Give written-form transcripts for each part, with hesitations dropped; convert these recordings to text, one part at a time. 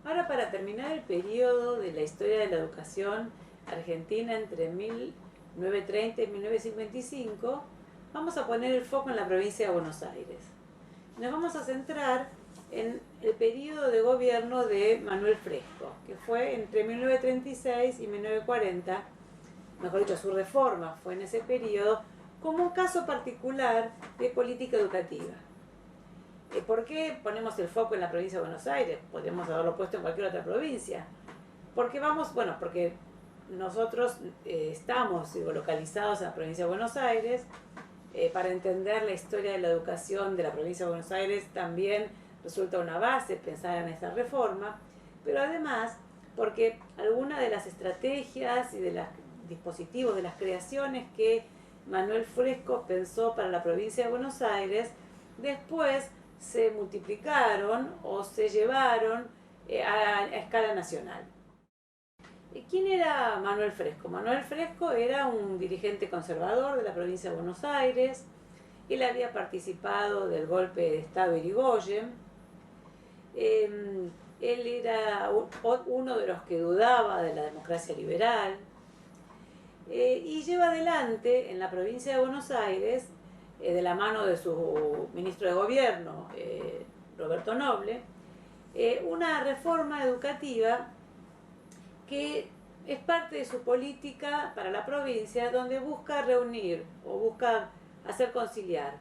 Ahora, para terminar el periodo de la historia de la educación argentina entre 1930 y 1955, vamos a poner el foco en la provincia de Buenos Aires. Nos vamos a centrar en el periodo de gobierno de Manuel Fresco, que fue entre 1936 y 1940, mejor dicho, su reforma fue en ese periodo, como un caso particular de política educativa. ¿Por qué ponemos el foco en la provincia de Buenos Aires? Podríamos haberlo puesto en cualquier otra provincia. Porque nosotros estamos localizados en la provincia de Buenos Aires. Para entender la historia de la educación de la provincia de Buenos Aires también resulta una base pensar en esta reforma, pero además porque algunas de las estrategias y de los dispositivos, de las creaciones que Manuel Fresco pensó para la provincia de Buenos Aires, después se multiplicaron o se llevaron a escala nacional. ¿Quién era Manuel Fresco? Manuel Fresco era un dirigente conservador de la provincia de Buenos Aires. Él había participado del golpe de Estado de Irigoyen. Él era uno de los que dudaba de la democracia liberal. Y lleva adelante en la provincia de Buenos Aires, de la mano de su ministro de gobierno, Roberto Noble, una reforma educativa que es parte de su política para la provincia, donde busca reunir o busca hacer conciliar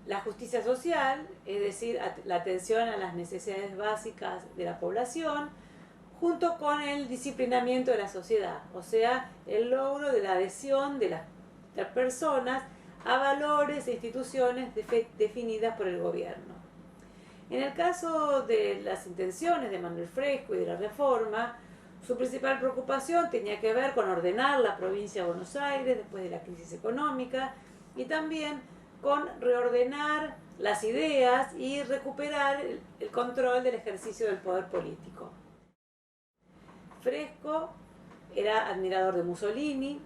la justicia social, es decir, la atención a las necesidades básicas de la población, junto con el disciplinamiento de la sociedad, o sea, el logro de la adhesión de las personas a valores e instituciones definidas por el gobierno. En el caso de las intenciones de Manuel Fresco y de la reforma, su principal preocupación tenía que ver con ordenar la provincia de Buenos Aires después de la crisis económica y también con reordenar las ideas y recuperar el control del ejercicio del poder político. Fresco era admirador de Mussolini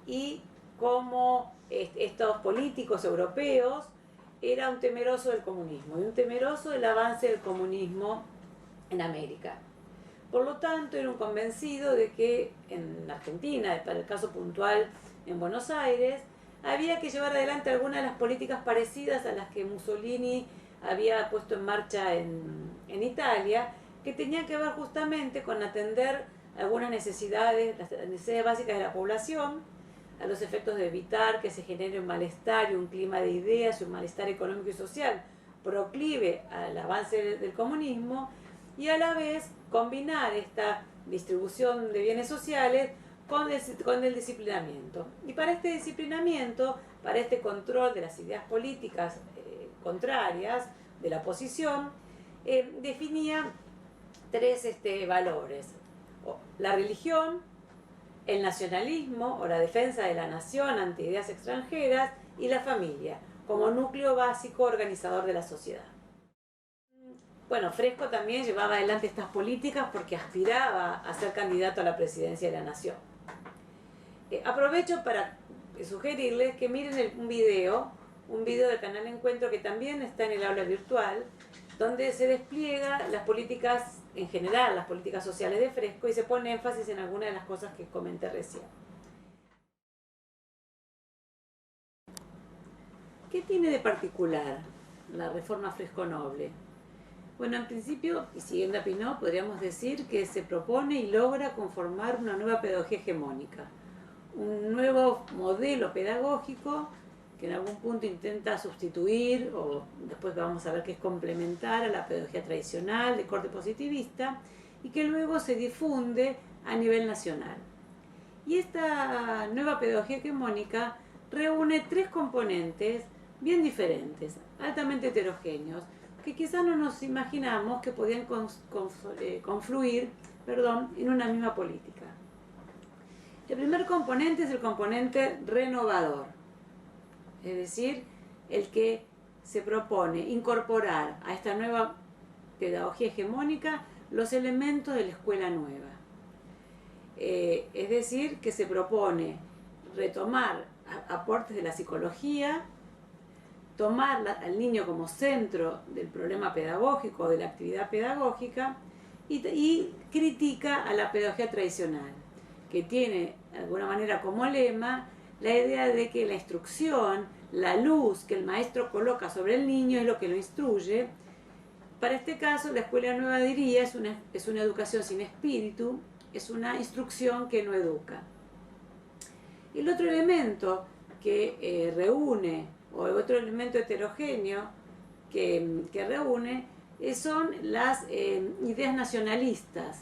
y, como estos políticos europeos, era un temeroso del comunismo y un temeroso del avance del comunismo en América. Por lo tanto, era un convencido de que en Argentina, para el caso puntual en Buenos Aires, había que llevar adelante algunas de las políticas parecidas a las que Mussolini había puesto en marcha en Italia, que tenían que ver justamente con atender algunas necesidades, las necesidades básicas de la población, a los efectos de evitar que se genere un malestar y un clima de ideas y un malestar económico y social proclive al avance del comunismo, y a la vez combinar esta distribución de bienes sociales con el disciplinamiento. Y para este disciplinamiento, para este control de las ideas políticas contrarias de la oposición, definía tres valores: la religión, el nacionalismo o la defensa de la nación ante ideas extranjeras, y la familia como núcleo básico organizador de la sociedad. Bueno, Fresco también llevaba adelante estas políticas porque aspiraba a ser candidato a la presidencia de la nación. Aprovecho para sugerirles que miren un video del canal Encuentro, que también está en el aula virtual, donde se despliega las políticas en general, las políticas sociales de Fresco, y se pone énfasis en algunas de las cosas que comenté recién. ¿Qué tiene de particular la reforma Fresco-Noble? Bueno, en principio, y siguiendo a Pinot, podríamos decir que se propone y logra conformar una nueva pedagogía hegemónica, un nuevo modelo pedagógico que en algún punto intenta sustituir, o después vamos a ver que es complementar a la pedagogía tradicional de corte positivista, y que luego se difunde a nivel nacional. Y esta nueva pedagogía hegemónica reúne tres componentes bien diferentes, altamente heterogéneos, que quizás no nos imaginamos que podían confluir en una misma política. El primer componente es el componente renovador, es decir, el que se propone incorporar a esta nueva pedagogía hegemónica los elementos de la escuela nueva. Es decir, que se propone retomar aportes de la psicología, tomar al niño como centro del problema pedagógico, de la actividad pedagógica, y critica a la pedagogía tradicional, que tiene de alguna manera como lema la idea de que la instrucción, la luz que el maestro coloca sobre el niño es lo que lo instruye. Para este caso, la Escuela Nueva diría es una educación sin espíritu, es una instrucción que no educa. El otro elemento que reúne, o otro elemento heterogéneo que reúne, son las ideas nacionalistas.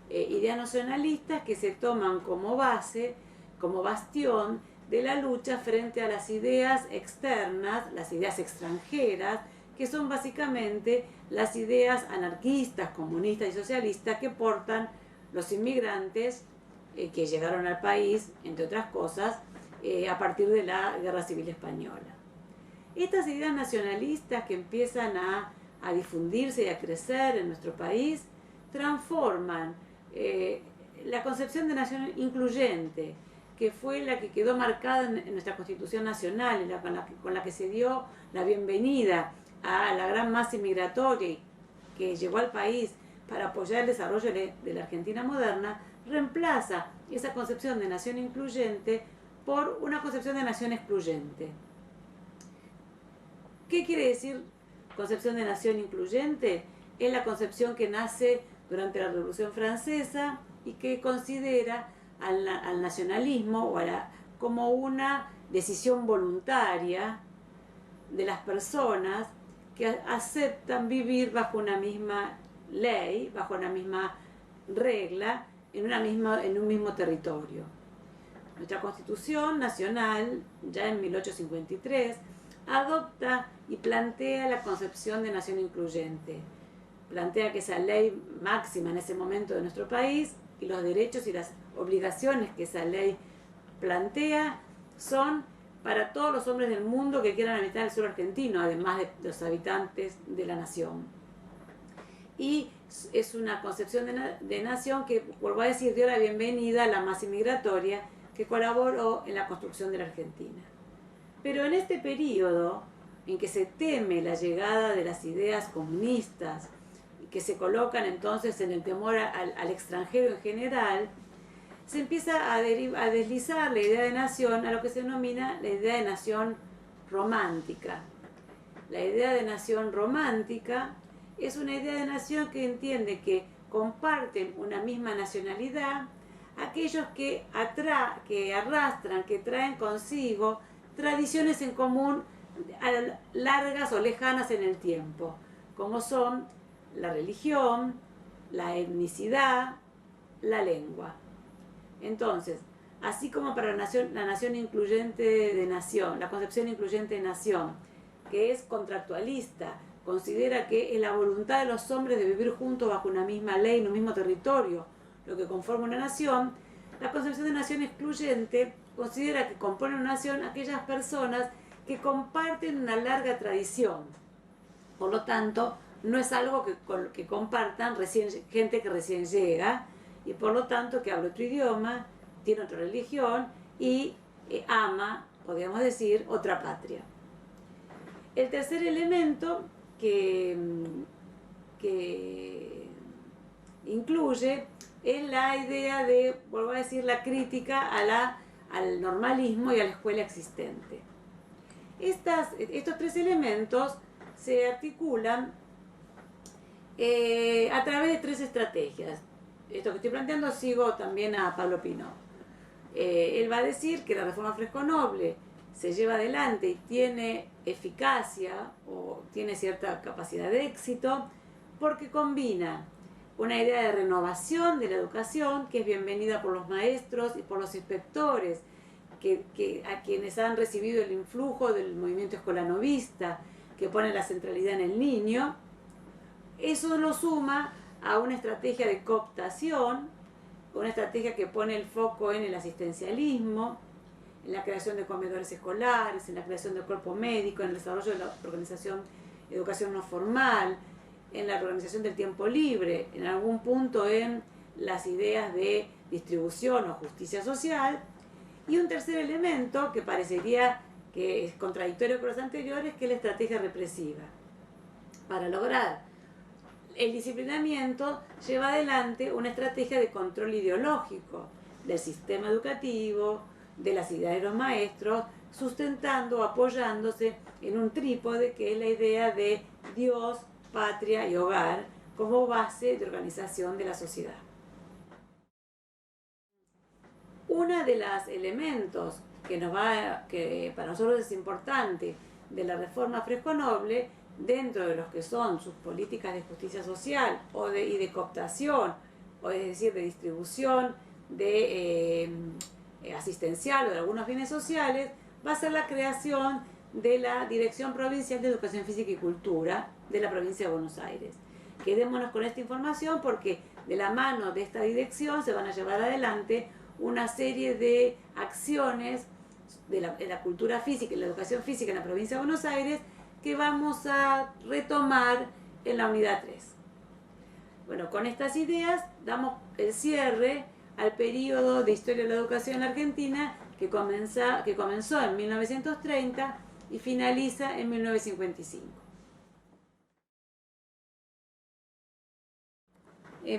Ideas nacionalistas que se toman como base, como bastión de la lucha frente a las ideas externas, las ideas extranjeras, que son básicamente las ideas anarquistas, comunistas y socialistas que portan los inmigrantes que llegaron al país, entre otras cosas, a partir de la Guerra Civil Española. Estas ideas nacionalistas que empiezan a difundirse y a crecer en nuestro país transforman la concepción de nación incluyente, que fue la que quedó marcada en nuestra Constitución Nacional, con la que se dio la bienvenida a la gran masa inmigratoria que llegó al país para apoyar el desarrollo de la Argentina moderna, reemplaza esa concepción de nación incluyente por una concepción de nación excluyente. ¿Qué quiere decir concepción de nación incluyente? Es la concepción que nace durante la Revolución Francesa y que considera al nacionalismo como una decisión voluntaria de las personas que aceptan vivir bajo una misma ley, bajo una misma regla, en un mismo territorio. Nuestra Constitución Nacional, ya en 1853, adopta y plantea la concepción de nación incluyente. Plantea que esa ley máxima en ese momento de nuestro país y los derechos y las obligaciones que esa ley plantea son para todos los hombres del mundo que quieran habitar el suelo argentino, además de los habitantes de la nación. Y es una concepción de nación que, vuelvo a decir, dio la bienvenida a la masa inmigratoria que colaboró en la construcción de la Argentina. Pero en este periodo en que se teme la llegada de las ideas comunistas, que se colocan entonces en el temor al extranjero en general, se empieza a deslizar la idea de nación a lo que se denomina la idea de nación romántica. La idea de nación romántica es una idea de nación que entiende que comparten una misma nacionalidad aquellos que arrastran, que traen consigo tradiciones en común largas o lejanas en el tiempo, como son la religión, la etnicidad, la lengua. Entonces, así como para la nación incluyente de nación, la concepción incluyente de nación, que es contractualista, considera que es la voluntad de los hombres de vivir juntos bajo una misma ley, en un mismo territorio, lo que conforma una nación, la concepción de nación excluyente considera que componen una nación aquellas personas que comparten una larga tradición. Por lo tanto, no es algo que compartan gente que recién llega, y por lo tanto que habla otro idioma, tiene otra religión y ama, podríamos decir, otra patria. El tercer elemento que incluye es la idea de, vuelvo a decir, la crítica al normalismo y a la escuela existente. Estos tres elementos se articulan a través de tres estrategias. Esto que estoy planteando sigo también a Pablo Pinó. Él va a decir que la reforma Fresco-Noble se lleva adelante y tiene eficacia o tiene cierta capacidad de éxito porque combina una idea de renovación de la educación que es bienvenida por los maestros y por los inspectores a quienes han recibido el influjo del movimiento escolanovista que pone la centralidad en el niño. Eso lo suma a una estrategia de cooptación, una estrategia que pone el foco en el asistencialismo, en la creación de comedores escolares, en la creación del cuerpo médico, en el desarrollo de la organización de educación no formal, en la organización del tiempo libre, en algún punto en las ideas de distribución o justicia social. Y un tercer elemento que parecería que es contradictorio con los anteriores, que es la estrategia represiva. Para lograr el disciplinamiento lleva adelante una estrategia de control ideológico del sistema educativo, de las ideas de los maestros, sustentando o apoyándose en un trípode que es la idea de Dios, patria y hogar como base de organización de la sociedad. Uno de los elementos que para nosotros es importante de la reforma Fresco-Noble, dentro de los que son sus políticas de justicia social y de cooptación, o es decir, de distribución de asistencial o de algunos bienes sociales, va a ser la creación de la Dirección Provincial de Educación Física y Cultura de la provincia de Buenos Aires. Quedémonos con esta información porque de la mano de esta dirección se van a llevar adelante una serie de acciones de la cultura física y la educación física en la provincia de Buenos Aires que vamos a retomar en la unidad 3. Bueno, con estas ideas damos el cierre al periodo de historia de la educación en Argentina que comenzó en 1930 y finaliza en 1955.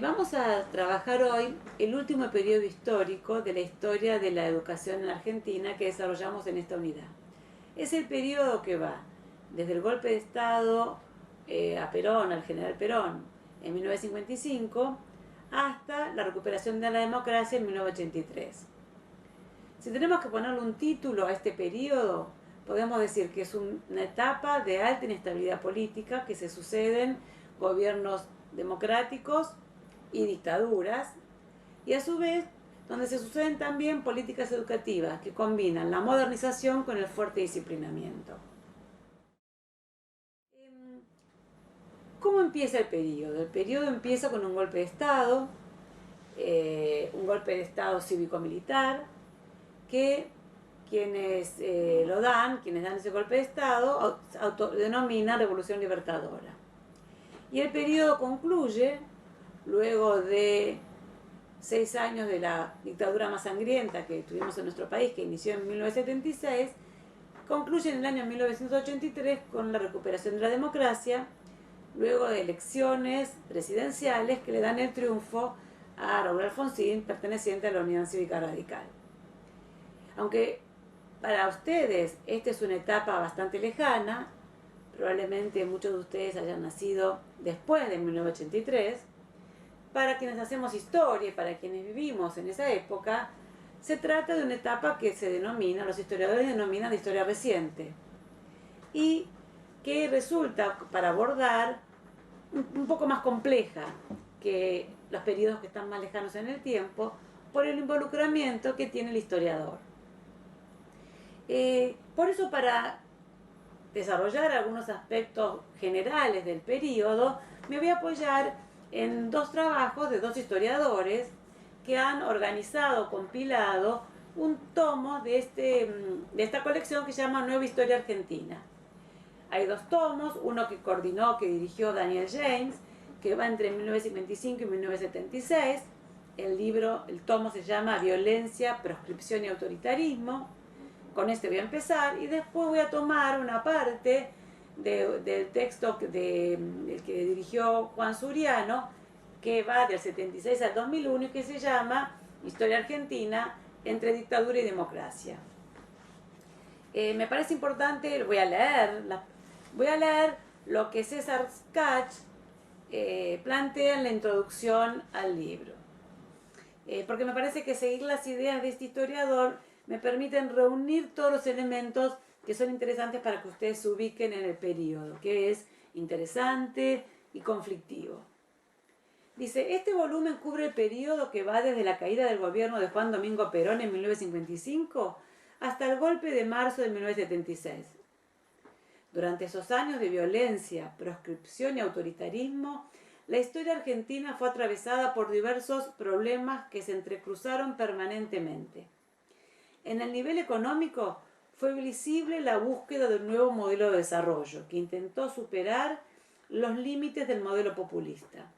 Vamos a trabajar hoy el último periodo histórico de la historia de la educación en Argentina que desarrollamos en esta unidad. Es el periodo que va desde el golpe de Estado a Perón, al general Perón, en 1955, hasta la recuperación de la democracia en 1983. Si tenemos que ponerle un título a este periodo, podemos decir que es una etapa de alta inestabilidad política, que se suceden gobiernos democráticos y dictaduras, y a su vez donde se suceden también políticas educativas que combinan la modernización con el fuerte disciplinamiento. ¿Cómo empieza el periodo? El periodo empieza con un golpe de Estado, cívico-militar, que quienes quienes dan ese golpe de Estado, autodenominan Revolución Libertadora. Y el periodo concluye luego de 6 años de la dictadura más sangrienta que tuvimos en nuestro país, que inició en 1976, concluye en el año 1983 con la recuperación de la democracia, luego de elecciones presidenciales que le dan el triunfo a Raúl Alfonsín, perteneciente a la Unión Cívica Radical. Aunque para ustedes esta es una etapa bastante lejana, probablemente muchos de ustedes hayan nacido después de 1983, para quienes hacemos historia y para quienes vivimos en esa época, se trata de una etapa que los historiadores denominan de historia reciente, y que resulta para abordar un poco más compleja que los periodos que están más lejanos en el tiempo, por el involucramiento que tiene el historiador. Por eso, para desarrollar algunos aspectos generales del periodo, me voy a apoyar en 2 trabajos de 2 historiadores que han organizado, compilado un tomo de esta colección que se llama Nueva Historia Argentina. Hay 2 tomos, uno que coordinó, que dirigió Daniel James, que va entre 1955 y 1976. El tomo se llama Violencia, Proscripción y Autoritarismo. Con este voy a empezar y después voy a tomar una parte del texto que dirigió Juan Suriano, que va del 76 al 2001 y que se llama Historia Argentina entre dictadura y democracia. Me parece importante, voy a leer lo que César Skach plantea en la introducción al libro, porque me parece que seguir las ideas de este historiador me permiten reunir todos los elementos que son interesantes para que ustedes se ubiquen en el periodo, que es interesante y conflictivo. Dice, este volumen cubre el periodo que va desde la caída del gobierno de Juan Domingo Perón en 1955 hasta el golpe de marzo de 1976. Durante esos años de violencia, proscripción y autoritarismo, la historia argentina fue atravesada por diversos problemas que se entrecruzaron permanentemente. En el nivel económico fue visible la búsqueda de un nuevo modelo de desarrollo que intentó superar los límites del modelo populista.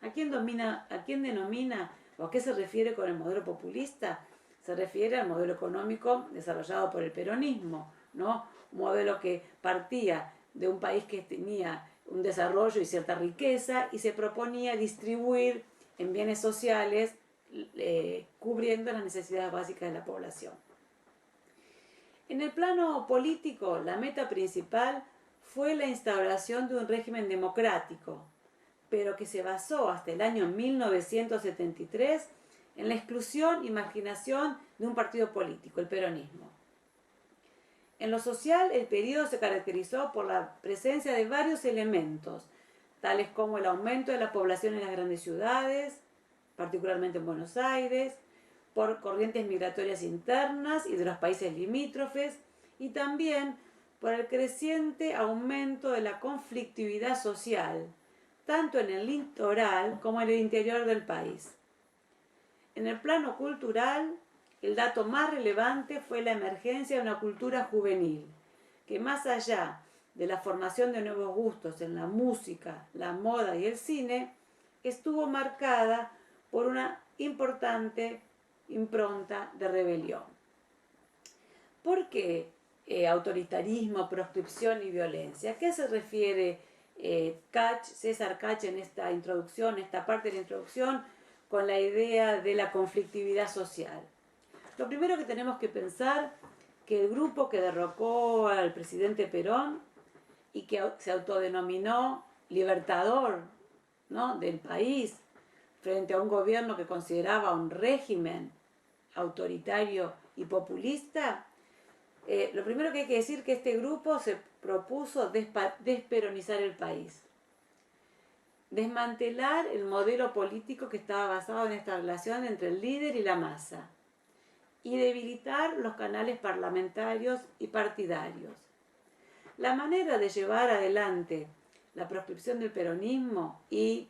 ¿A quién denomina o a qué se refiere con el modelo populista? Se refiere al modelo económico desarrollado por el peronismo, ¿no? Un modelo que partía de un país que tenía un desarrollo y cierta riqueza, y se proponía distribuir en bienes sociales, cubriendo las necesidades básicas de la población. En el plano político, la meta principal fue la instauración de un régimen democrático, pero que se basó hasta el año 1973 en la exclusión y marginación de un partido político, el peronismo. En lo social, el periodo se caracterizó por la presencia de varios elementos, tales como el aumento de la población en las grandes ciudades, particularmente en Buenos Aires, por corrientes migratorias internas y de los países limítrofes, y también por el creciente aumento de la conflictividad social, tanto en el litoral como en el interior del país. En el plano cultural, el dato más relevante fue la emergencia de una cultura juvenil, que más allá de la formación de nuevos gustos en la música, la moda y el cine, estuvo marcada por una importante impronta de rebelión. ¿Por qué autoritarismo, proscripción y violencia? ¿A qué se refiere César Kach en esta introducción, esta parte de la introducción, con la idea de la conflictividad social? Lo primero que tenemos que pensar que el grupo que derrocó al presidente Perón y que se autodenominó libertador, ¿no?, del país frente a un gobierno que consideraba un régimen autoritario y populista, lo primero que hay que decir es que este grupo se propuso desperonizar el país, desmantelar el modelo político que estaba basado en esta relación entre el líder y la masa, y debilitar los canales parlamentarios y partidarios. La manera de llevar adelante la proscripción del peronismo y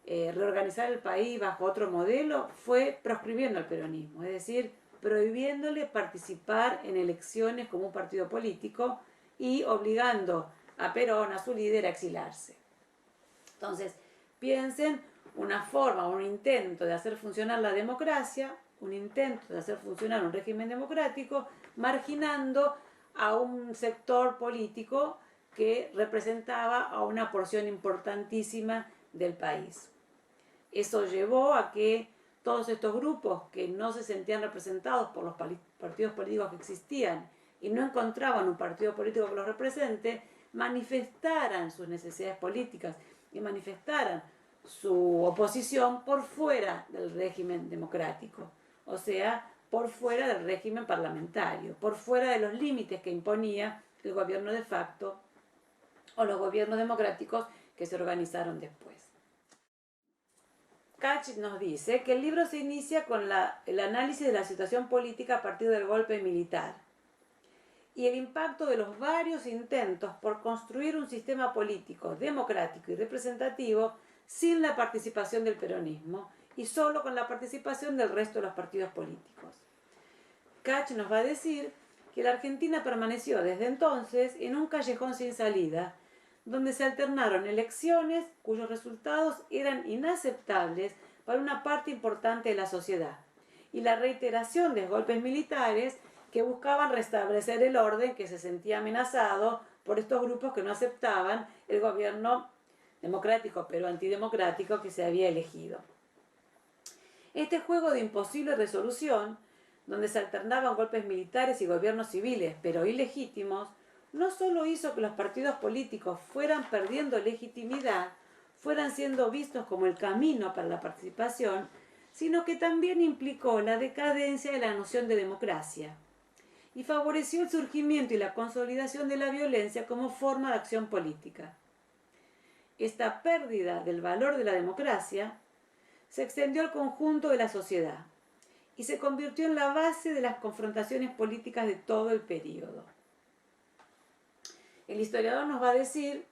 reorganizar el país bajo otro modelo fue proscribiendo el peronismo, es decir, prohibiéndole participar en elecciones como un partido político y obligando a Perón, a su líder, a exilarse. Entonces, piensen una forma, un intento de hacer funcionar la democracia, un intento de hacer funcionar un régimen democrático, marginando a un sector político que representaba a una porción importantísima del país. Eso llevó a que todos estos grupos que no se sentían representados por los partidos políticos que existían y no encontraban un partido político que los represente, manifestaran sus necesidades políticas y manifestaran su oposición por fuera del régimen democrático, o sea, por fuera del régimen parlamentario, por fuera de los límites que imponía el gobierno de facto o los gobiernos democráticos que se organizaron después. Kach nos dice que el libro se inicia con el análisis de la situación política a partir del golpe militar y el impacto de los varios intentos por construir un sistema político democrático y representativo sin la participación del peronismo y solo con la participación del resto de los partidos políticos. Kach nos va a decir que la Argentina permaneció desde entonces en un callejón sin salida, donde se alternaron elecciones cuyos resultados eran inaceptables para una parte importante de la sociedad, y la reiteración de golpes militares que buscaban restablecer el orden que se sentía amenazado por estos grupos que no aceptaban el gobierno democrático pero antidemocrático que se había elegido. Este juego de imposible resolución, donde se alternaban golpes militares y gobiernos civiles pero ilegítimos, no solo hizo que los partidos políticos fueran perdiendo legitimidad, fueran siendo vistos como el camino para la participación, sino que también implicó la decadencia de la noción de democracia y favoreció el surgimiento y la consolidación de la violencia como forma de acción política. Esta pérdida del valor de la democracia se extendió al conjunto de la sociedad y se convirtió en la base de las confrontaciones políticas de todo el período. El historiador nos va a decir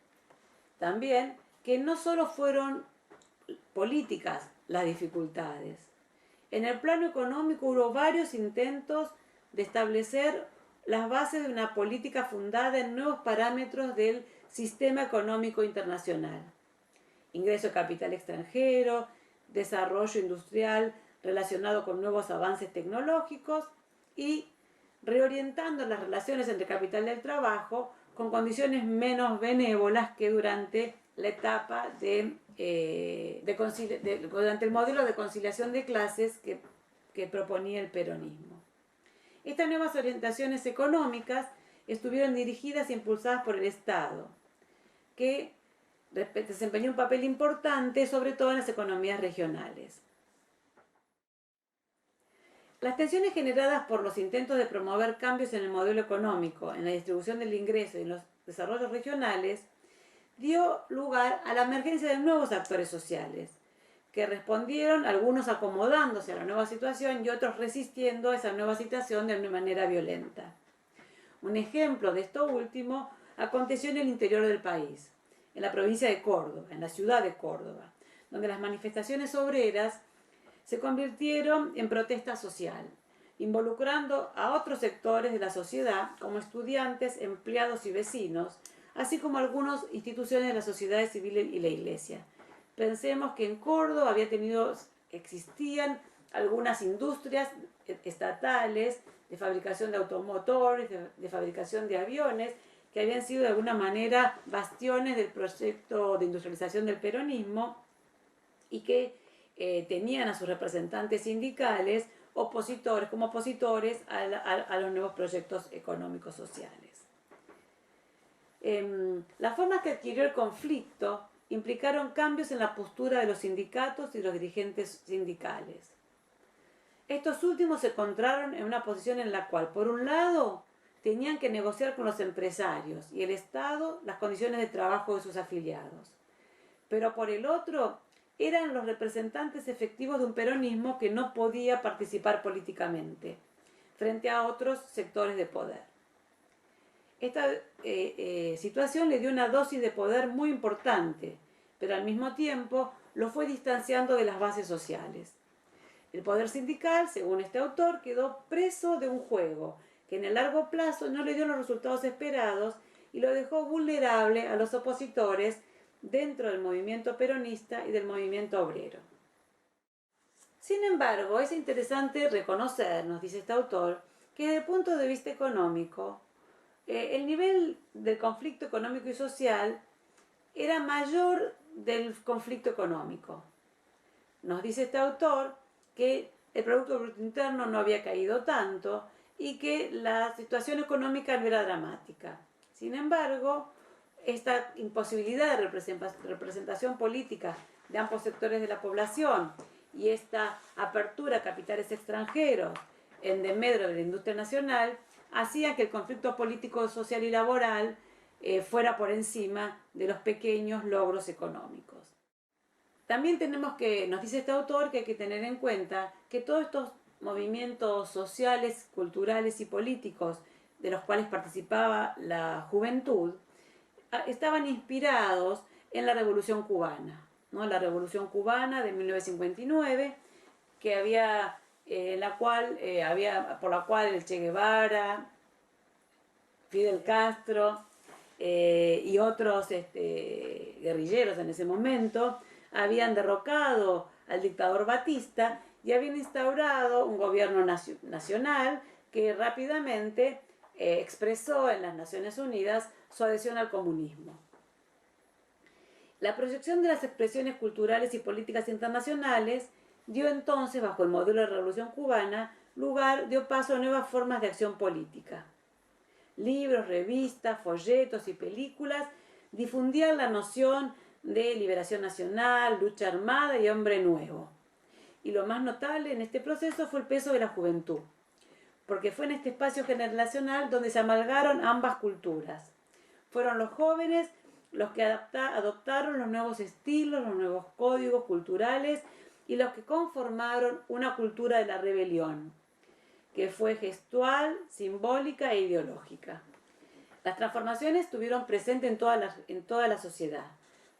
también que no solo fueron políticas las dificultades. En el plano económico hubo varios intentos de establecer las bases de una política fundada en nuevos parámetros del sistema económico internacional. Ingreso de capital extranjero, desarrollo industrial relacionado con nuevos avances tecnológicos y reorientando las relaciones entre capital del trabajo con condiciones menos benévolas que durante la etapa durante el modelo de conciliación de clases que proponía el peronismo. Estas nuevas orientaciones económicas estuvieron dirigidas e impulsadas por el Estado, que desempeñó un papel importante, sobre todo en las economías regionales. Las tensiones generadas por los intentos de promover cambios en el modelo económico, en la distribución del ingreso y en los desarrollos regionales, dio lugar a la emergencia de nuevos actores sociales, que respondieron, algunos acomodándose a la nueva situación y otros resistiendo a esa nueva situación de una manera violenta. Un ejemplo de esto último aconteció en el interior del país, en la provincia de Córdoba, en la ciudad de Córdoba, donde las manifestaciones obreras se convirtieron en protesta social, involucrando a otros sectores de la sociedad como estudiantes, empleados y vecinos, así como algunas instituciones de la sociedad civil y la iglesia. Pensemos que en Córdoba existían algunas industrias estatales de fabricación de automotores, de fabricación de aviones, que habían sido de alguna manera bastiones del proyecto de industrialización del peronismo y que tenían a sus representantes sindicales como opositores a los nuevos proyectos económicos sociales. Las formas que adquirió el conflicto implicaron cambios en la postura de los sindicatos y los dirigentes sindicales. Estos últimos se encontraron en una posición en la cual, por un lado, tenían que negociar con los empresarios y el Estado las condiciones de trabajo de sus afiliados. Pero por el otro, eran los representantes efectivos de un peronismo que no podía participar políticamente frente a otros sectores de poder. Esta situación le dio una dosis de poder muy importante, pero al mismo tiempo lo fue distanciando de las bases sociales. El poder sindical, según este autor, quedó preso de un juego que en el largo plazo no le dio los resultados esperados y lo dejó vulnerable a los opositores dentro del movimiento peronista y del movimiento obrero. Sin embargo, es interesante reconocer, nos dice este autor, que desde el punto de vista económico, el nivel del conflicto económico y social era mayor del conflicto económico. Nos dice este autor que el Producto Bruto Interno no había caído tanto y que la situación económica no era dramática. Sin embargo, esta imposibilidad de representación política de ambos sectores de la población y esta apertura a capitales extranjeros en desmedro de la industria nacional hacían que el conflicto político, social y laboral fuera por encima de los pequeños logros económicos. También nos dice este autor que hay que tener en cuenta que todos estos movimientos sociales, culturales y políticos de los cuales participaba la juventud estaban inspirados en la Revolución Cubana, ¿no? La Revolución Cubana de 1959, que por la cual el Che Guevara, Fidel Castro y otros guerrilleros en ese momento habían derrocado al dictador Batista y habían instaurado un gobierno nacional que rápidamente expresó en las Naciones Unidas su adhesión al comunismo. La proyección de las expresiones culturales y políticas internacionales dio entonces, bajo el modelo de la Revolución Cubana, dio paso a nuevas formas de acción política. Libros, revistas, folletos y películas difundían la noción de liberación nacional, lucha armada y hombre nuevo. Y lo más notable en este proceso fue el peso de la juventud, porque fue en este espacio generacional donde se amalgaron ambas culturas. Fueron los jóvenes los que adoptaron los nuevos estilos, los nuevos códigos culturales y los que conformaron una cultura de la rebelión, que fue gestual, simbólica e ideológica. Las transformaciones estuvieron presentes en toda la sociedad,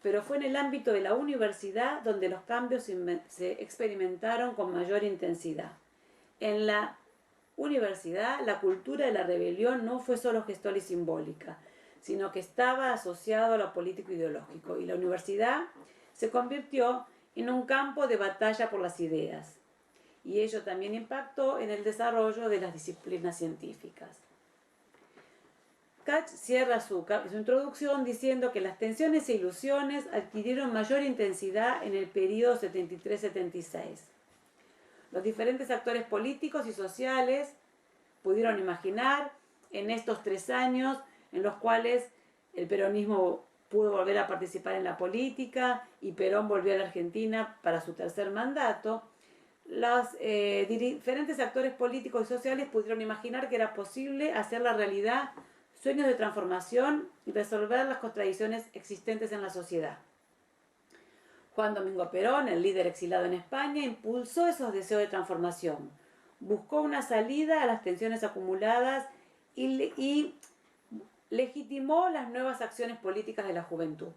pero fue en el ámbito de la universidad donde los cambios se experimentaron con mayor intensidad. En la universidad, la cultura de la rebelión no fue solo gestual y simbólica, sino que estaba asociado a lo político ideológico, y la universidad se convirtió en un campo de batalla por las ideas, y ello también impactó en el desarrollo de las disciplinas científicas. Kach cierra su introducción diciendo que las tensiones e ilusiones adquirieron mayor intensidad en el periodo 73-76. Los diferentes actores políticos y sociales pudieron imaginar en estos 3 años en los cuales el peronismo pudo volver a participar en la política y Perón volvió a la Argentina para su tercer mandato. Los diferentes actores políticos y sociales pudieron imaginar que era posible hacer la realidad sueños de transformación y resolver las contradicciones existentes en la sociedad. Juan Domingo Perón, el líder exilado en España, impulsó esos deseos de transformación, buscó una salida a las tensiones acumuladas y legitimó las nuevas acciones políticas de la juventud.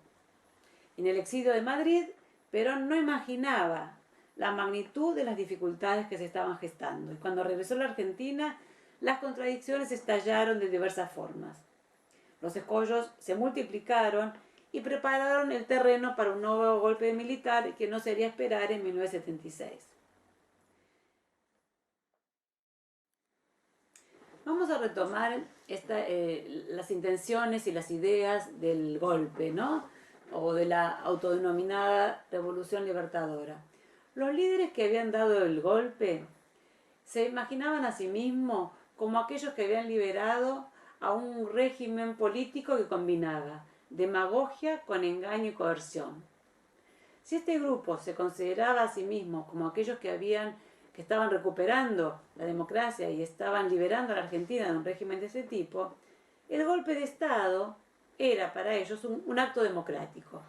En el exilio de Madrid, Perón no imaginaba la magnitud de las dificultades que se estaban gestando, y cuando regresó a la Argentina, las contradicciones estallaron de diversas formas. Los escollos se multiplicaron y prepararon el terreno para un nuevo golpe militar que no se haría esperar en 1976. Vamos a retomar las intenciones y las ideas del golpe, ¿no? O de la autodenominada Revolución Libertadora. Los líderes que habían dado el golpe se imaginaban a sí mismos como aquellos que habían liberado a un régimen político que combinaba demagogia con engaño y coerción. Si este grupo se consideraba a sí mismo como aquellos que estaban recuperando la democracia y estaban liberando a la Argentina de un régimen de ese tipo, el golpe de Estado era para ellos un acto democrático.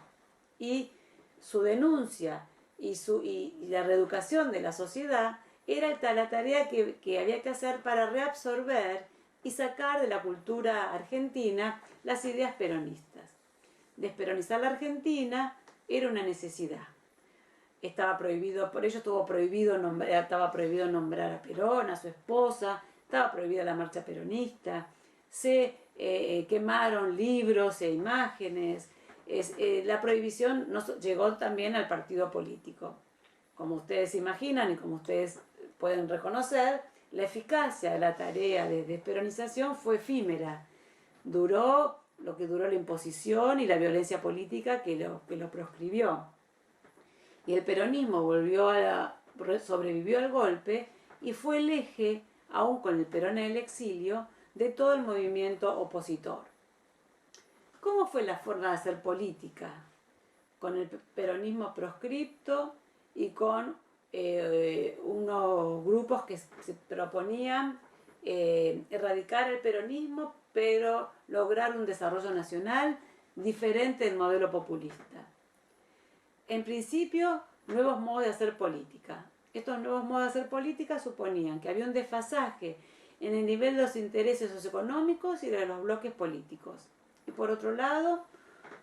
Y su denuncia y la reeducación de la sociedad era la tarea que había que hacer para reabsorber y sacar de la cultura argentina las ideas peronistas. Desperonizar la Argentina era una necesidad. Estaba prohibido, por ello estaba prohibido nombrar a Perón, a su esposa, estaba prohibida la marcha peronista, se quemaron libros e imágenes. La prohibición llegó también al partido político. Como ustedes imaginan y como ustedes pueden reconocer, la eficacia de la tarea de desperonización fue efímera. Duró lo que duró la imposición y la violencia política que lo proscribió. Y el peronismo sobrevivió al golpe y fue el eje, aún con el Perón en el exilio, de todo el movimiento opositor. ¿Cómo fue la forma de hacer política? Con el peronismo proscripto y con unos grupos que se proponían erradicar el peronismo, pero lograr un desarrollo nacional diferente del modelo populista. En principio, nuevos modos de hacer política. Estos nuevos modos de hacer política suponían que había un desfasaje en el nivel de los intereses socioeconómicos y de los bloques políticos. Y por otro lado,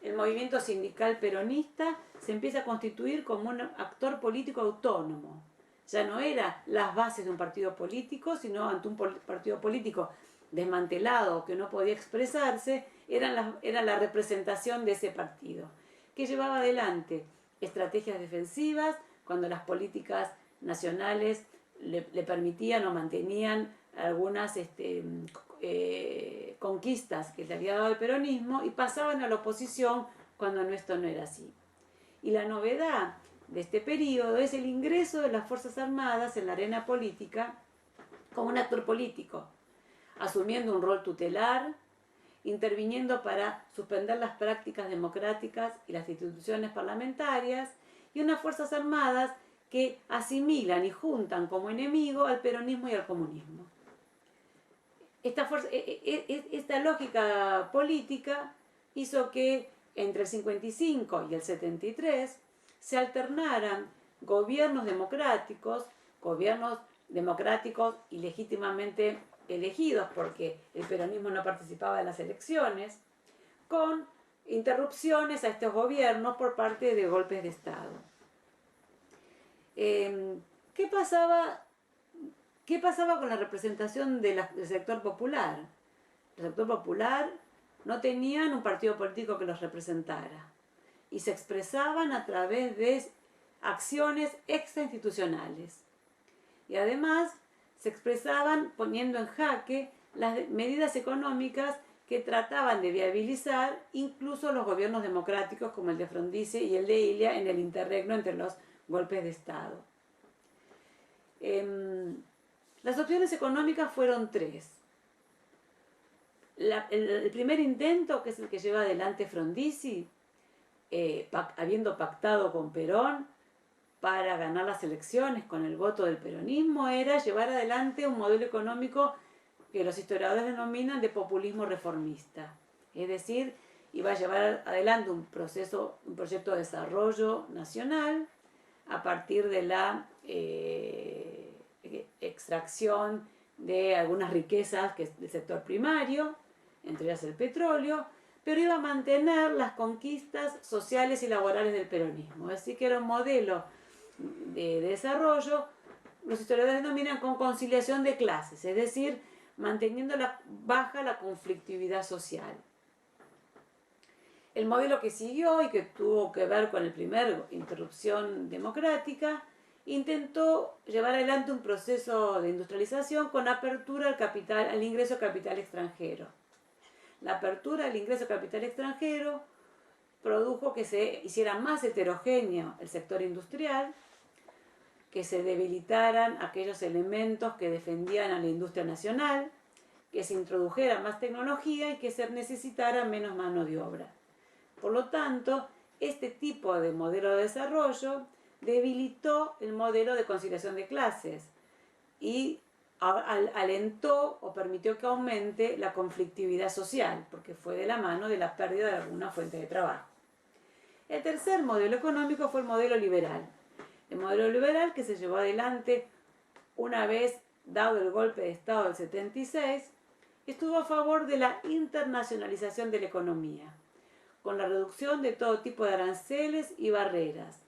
el movimiento sindical peronista se empieza a constituir como un actor político autónomo. Ya no era las bases de un partido político, sino ante un partido político desmantelado que no podía expresarse, era la representación de ese partido, que llevaba adelante estrategias defensivas cuando las políticas nacionales le permitían o mantenían algunas conquistas que le había dado el peronismo y pasaban a la oposición cuando esto no era así. Y la novedad de este periodo es el ingreso de las Fuerzas Armadas en la arena política como un actor político, asumiendo un rol tutelar, interviniendo para suspender las prácticas democráticas y las instituciones parlamentarias, y unas Fuerzas Armadas que asimilan y juntan como enemigo al peronismo y al comunismo. Esta lógica política hizo que entre el 55 y el 73 se alternaran gobiernos democráticos y legítimamente elegidos porque el peronismo no participaba en las elecciones, con interrupciones a estos gobiernos por parte de golpes de Estado. ¿Qué pasaba con la representación del sector popular? El sector popular no tenían un partido político que los representara y se expresaban a través de acciones extrainstitucionales. Y además se expresaban poniendo en jaque las medidas económicas que trataban de viabilizar incluso los gobiernos democráticos como el de Frondizi y el de Ilia en el interregno entre los golpes de Estado. Las opciones económicas fueron tres. El primer intento, que es el que lleva adelante Frondizi, habiendo pactado con Perón para ganar las elecciones con el voto del peronismo, era llevar adelante un modelo económico que los historiadores denominan de populismo reformista. Es decir, iba a llevar adelante un proyecto de desarrollo nacional a partir de la extracción de algunas riquezas del sector primario, entre ellas el petróleo, pero iba a mantener las conquistas sociales y laborales del peronismo. Así que era un modelo de desarrollo, los historiadores denominan con conciliación de clases, es decir, manteniendo baja la conflictividad social. El modelo que siguió y que tuvo que ver con la primera interrupción democrática intentó llevar adelante un proceso de industrialización con apertura al ingreso de capital extranjero. La apertura al ingreso de capital extranjero produjo que se hiciera más heterogéneo el sector industrial, que se debilitaran aquellos elementos que defendían a la industria nacional, que se introdujera más tecnología y que se necesitara menos mano de obra. Por lo tanto, este tipo de modelo de desarrollo debilitó el modelo de conciliación de clases y alentó o permitió que aumente la conflictividad social, porque fue de la mano de la pérdida de alguna fuente de trabajo. El tercer modelo económico fue el modelo liberal. El modelo liberal, que se llevó adelante una vez dado el golpe de Estado del 76, estuvo a favor de la internacionalización de la economía, con la reducción de todo tipo de aranceles y barreras,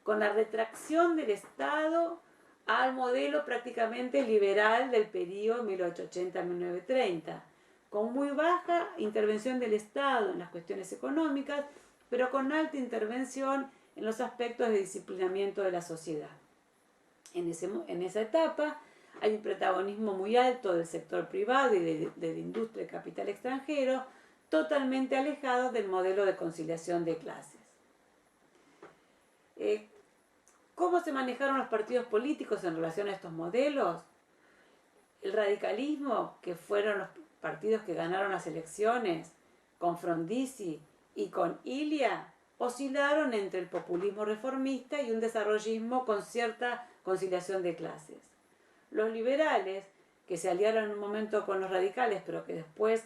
con la retracción del Estado al modelo prácticamente liberal del periodo 1880-1930, con muy baja intervención del Estado en las cuestiones económicas, pero con alta intervención en los aspectos de disciplinamiento de la sociedad. En esa etapa hay un protagonismo muy alto del sector privado y de la industria de capital extranjero, totalmente alejado del modelo de conciliación de clases. ¿Cómo se manejaron los partidos políticos en relación a estos modelos? El radicalismo, que fueron los partidos que ganaron las elecciones, con Frondizi y con Ilia, oscilaron entre el populismo reformista y un desarrollismo con cierta conciliación de clases. Los liberales, que se aliaron en un momento con los radicales, pero que después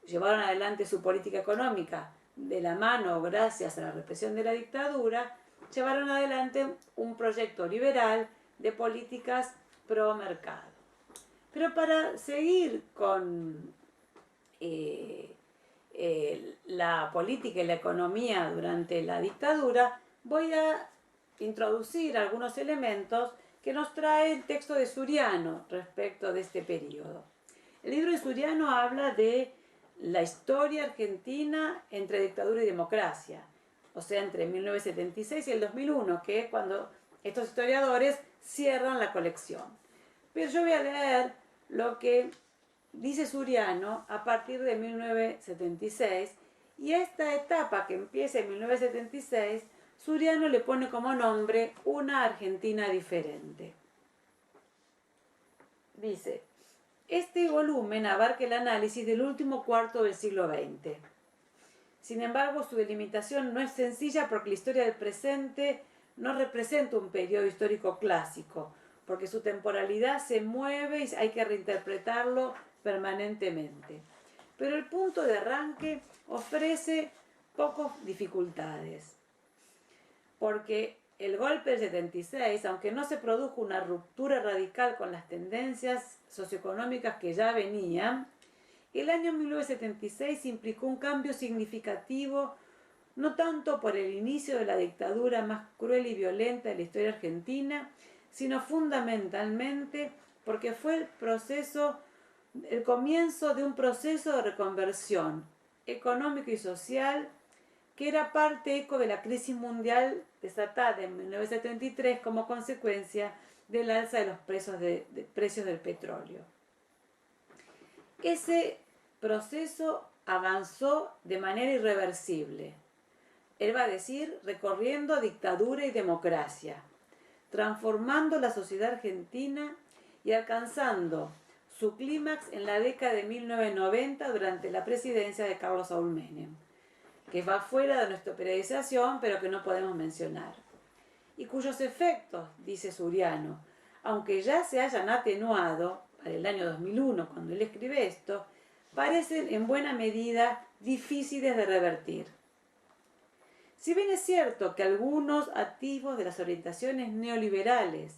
llevaron adelante su política económica de la mano gracias a la represión de la dictadura, llevaron adelante un proyecto liberal de políticas pro mercado. Pero para seguir con la política y la economía durante la dictadura, voy a introducir algunos elementos que nos trae el texto de Suriano respecto de este periodo. El libro de Suriano habla de la historia argentina entre dictadura y democracia, o sea, entre 1976 y el 2001, que es cuando estos historiadores cierran la colección. Pero yo voy a leer lo que dice Suriano a partir de 1976, y a esta etapa que empieza en 1976, Suriano le pone como nombre Una Argentina diferente. Dice: este volumen abarca el análisis del último cuarto del siglo XX. Sin embargo, su delimitación no es sencilla porque la historia del presente no representa un periodo histórico clásico, porque su temporalidad se mueve y hay que reinterpretarlo permanentemente. Pero el punto de arranque ofrece pocas dificultades, porque el golpe del 76, aunque no se produjo una ruptura radical con las tendencias socioeconómicas que ya venían, el año 1976 implicó un cambio significativo, no tanto por el inicio de la dictadura más cruel y violenta de la historia argentina, sino fundamentalmente porque fue el comienzo de un proceso de reconversión económico y social que era parte eco de la crisis mundial desatada en 1973 como consecuencia del alza de los precios del petróleo. Ese proceso avanzó de manera irreversible. Él va a decir, recorriendo dictadura y democracia, transformando la sociedad argentina y alcanzando su clímax en la década de 1990 durante la presidencia de Carlos Saúl Menem, que va fuera de nuestra periodización pero que no podemos mencionar, y cuyos efectos, dice Suriano, aunque ya se hayan atenuado para el año 2001 cuando él escribe esto, parecen en buena medida difíciles de revertir. Si bien es cierto que algunos activos de las orientaciones neoliberales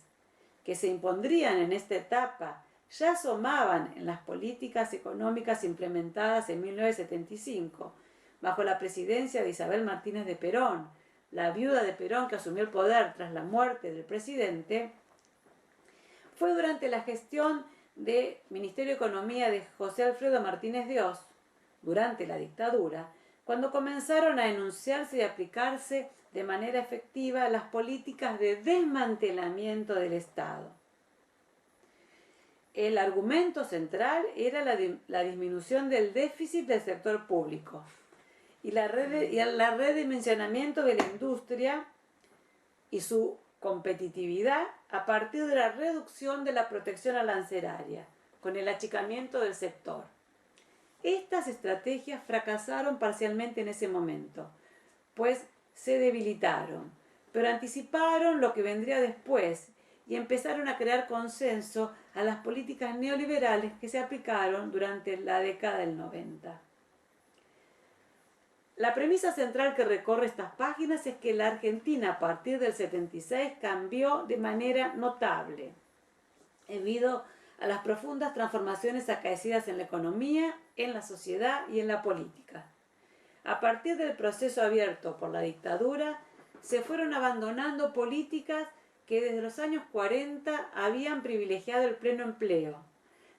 que se impondrían en esta etapa ya asomaban en las políticas económicas implementadas en 1975 bajo la presidencia de Isabel Martínez de Perón, la viuda de Perón que asumió el poder tras la muerte del presidente, fue durante la gestión del Ministerio de Economía de José Alfredo Martínez de Oz, durante la dictadura, cuando comenzaron a enunciarse y aplicarse de manera efectiva las políticas de desmantelamiento del Estado. El argumento central era la disminución del déficit del sector público y el redimensionamiento de la industria y su competitividad a partir de la reducción de la protección arancelaria, con el achicamiento del sector. Estas estrategias fracasaron parcialmente en ese momento, pues se debilitaron, pero anticiparon lo que vendría después y empezaron a crear consenso a las políticas neoliberales que se aplicaron durante la década del 90. La premisa central que recorre estas páginas es que la Argentina a partir del 76 cambió de manera notable, debido a las profundas transformaciones acaecidas en la economía, en la sociedad y en la política. A partir del proceso abierto por la dictadura, se fueron abandonando políticas que desde los años 40 habían privilegiado el pleno empleo,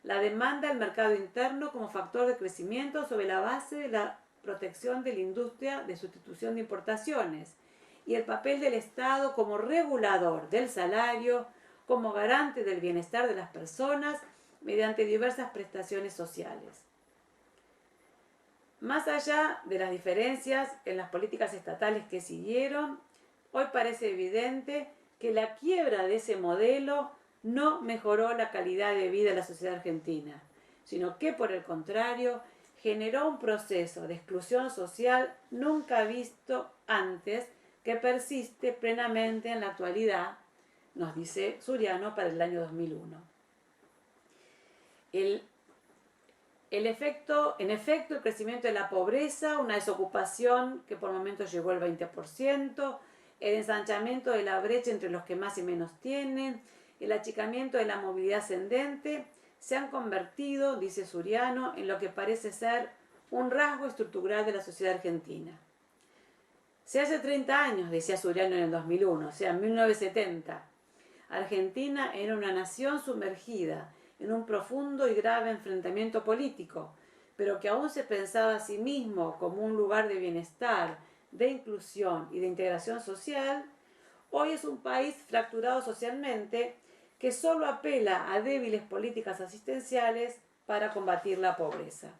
la demanda del mercado interno como factor de crecimiento sobre la base de la protección de la industria de sustitución de importaciones y el papel del Estado como regulador del salario, como garante del bienestar de las personas mediante diversas prestaciones sociales. Más allá de las diferencias en las políticas estatales que siguieron, hoy parece evidente que la quiebra de ese modelo no mejoró la calidad de vida de la sociedad argentina, sino que por el contrario generó un proceso de exclusión social nunca visto antes que persiste plenamente en la actualidad, nos dice Suriano para el año 2001. En efecto, el crecimiento de la pobreza, una desocupación que por momentos llegó al 20%, el ensanchamiento de la brecha entre los que más y menos tienen, el achicamiento de la movilidad ascendente, se han convertido, dice Suriano, en lo que parece ser un rasgo estructural de la sociedad argentina. Si hace 30 años, decía Suriano en el 2001, o sea, en 1970, Argentina era una nación sumergida en un profundo y grave enfrentamiento político, pero que aún se pensaba a sí mismo como un lugar de bienestar, de inclusión y de integración social, hoy es un país fracturado socialmente que solo apela a débiles políticas asistenciales para combatir la pobreza.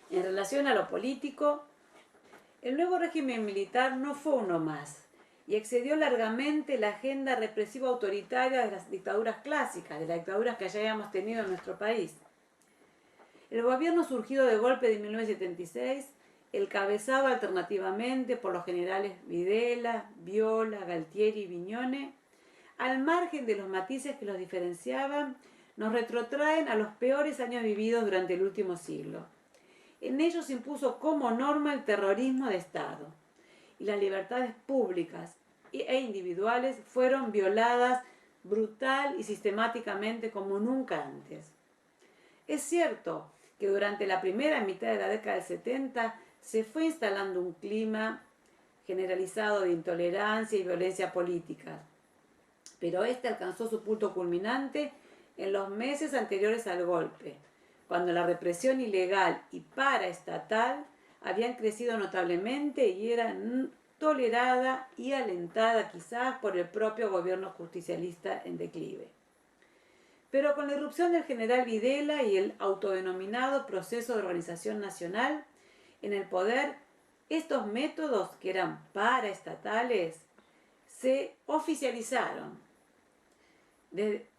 En relación a lo político, el nuevo régimen militar no fue uno más y excedió largamente la agenda represiva autoritaria de las dictaduras clásicas, de las dictaduras que ya habíamos tenido en nuestro país. El gobierno surgido de golpe de 1976 encabezado alternativamente por los generales Videla, Viola, Galtieri y Viñone, al margen de los matices que los diferenciaban, nos retrotraen a los peores años vividos durante el último siglo. En ellos se impuso como norma el terrorismo de Estado, y las libertades públicas e individuales fueron violadas brutal y sistemáticamente como nunca antes. Es cierto que durante la primera mitad de la década del 70 se fue instalando un clima generalizado de intolerancia y violencia política, pero este alcanzó su punto culminante en los meses anteriores al golpe, cuando la represión ilegal y paraestatal habían crecido notablemente y eran tolerada y alentada quizás por el propio gobierno justicialista en declive. Pero con la irrupción del general Videla y el autodenominado proceso de organización nacional en el poder, estos métodos, que eran paraestatales, se oficializaron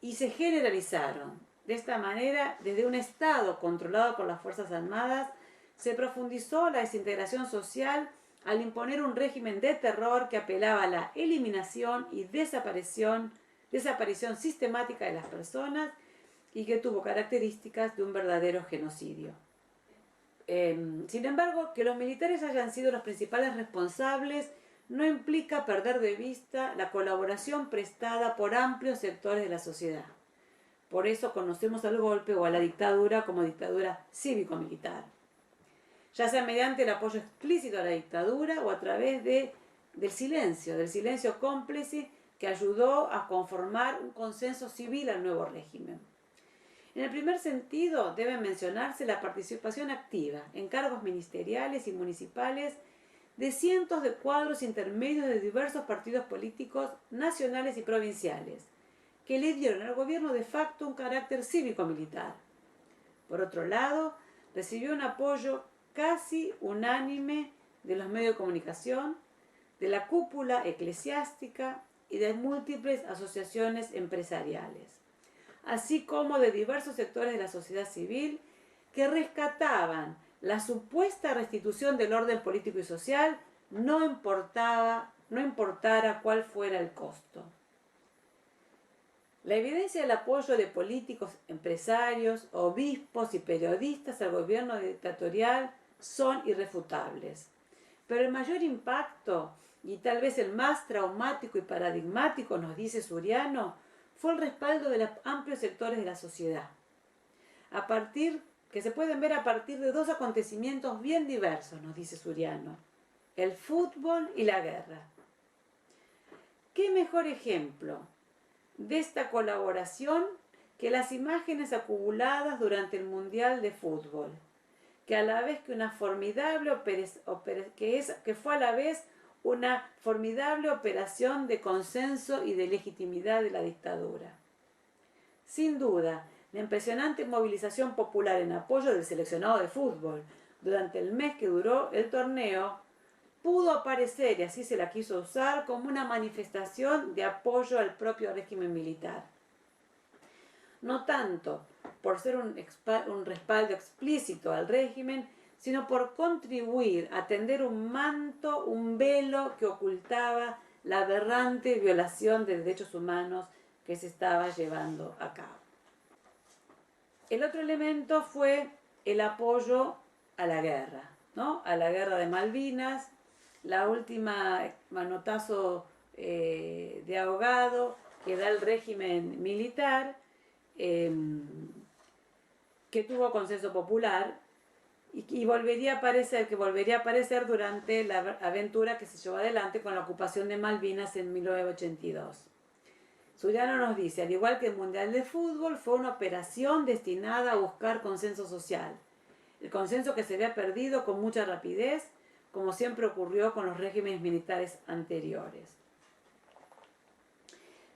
y se generalizaron. De esta manera, desde un Estado controlado por las Fuerzas Armadas, se profundizó la desintegración social al imponer un régimen de terror que apelaba a la eliminación y desaparición sistemática de las personas y que tuvo características de un verdadero genocidio. Sin embargo, que los militares hayan sido los principales responsables no implica perder de vista la colaboración prestada por amplios sectores de la sociedad. Por eso conocemos al golpe o a la dictadura como dictadura cívico-militar, ya sea mediante el apoyo explícito a la dictadura o a través del silencio cómplice que ayudó a conformar un consenso civil al nuevo régimen. En el primer sentido, debe mencionarse la participación activa en cargos ministeriales y municipales de cientos de cuadros intermedios de diversos partidos políticos nacionales y provinciales, que le dieron al gobierno de facto un carácter cívico-militar. Por otro lado, recibió un apoyo casi unánime de los medios de comunicación, de la cúpula eclesiástica y de múltiples asociaciones empresariales, así como de diversos sectores de la sociedad civil que rescataban la supuesta restitución del orden político y social, no importara cuál fuera el costo. La evidencia del apoyo de políticos, empresarios, obispos y periodistas al gobierno dictatorial son irrefutables. Pero el mayor impacto, y tal vez el más traumático y paradigmático, nos dice Suriano, fue el respaldo de los amplios sectores de la sociedad, que se pueden ver a partir de dos acontecimientos bien diversos, nos dice Suriano: el fútbol y la guerra. ¿Qué mejor ejemplo de esta colaboración que las imágenes acumuladas durante el Mundial de Fútbol, que fue a la vez una formidable operación de consenso y de legitimidad de la dictadura? Sin duda, la impresionante movilización popular en apoyo del seleccionado de fútbol durante el mes que duró el torneo pudo aparecer, y así se la quiso usar, como una manifestación de apoyo al propio régimen militar. No tanto por ser un respaldo explícito al régimen, sino por contribuir a tender un manto, un velo que ocultaba la aberrante violación de derechos humanos que se estaba llevando a cabo. El otro elemento fue el apoyo a la guerra, ¿no? A la guerra de Malvinas, la última manotazo de ahogado que da el régimen militar, que tuvo consenso popular y volvería a aparecer durante la aventura que se llevó adelante con la ocupación de Malvinas en 1982. Suriano nos dice: al igual que el Mundial de Fútbol, fue una operación destinada a buscar consenso social, el consenso que se había perdido con mucha rapidez, como siempre ocurrió con los regímenes militares anteriores.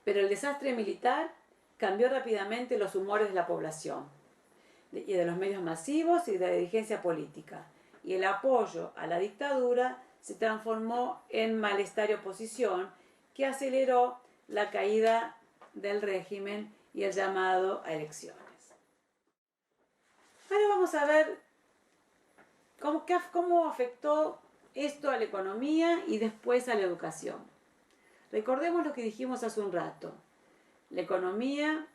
Pero el desastre militar cambió rápidamente los humores de la población y de los medios masivos y de la dirigencia política, y el apoyo a la dictadura se transformó en malestar y oposición que aceleró la caída del régimen y el llamado a elecciones. Ahora vamos a ver cómo afectó esto a la economía y después a la educación. Recordemos lo que dijimos hace un rato. La economía,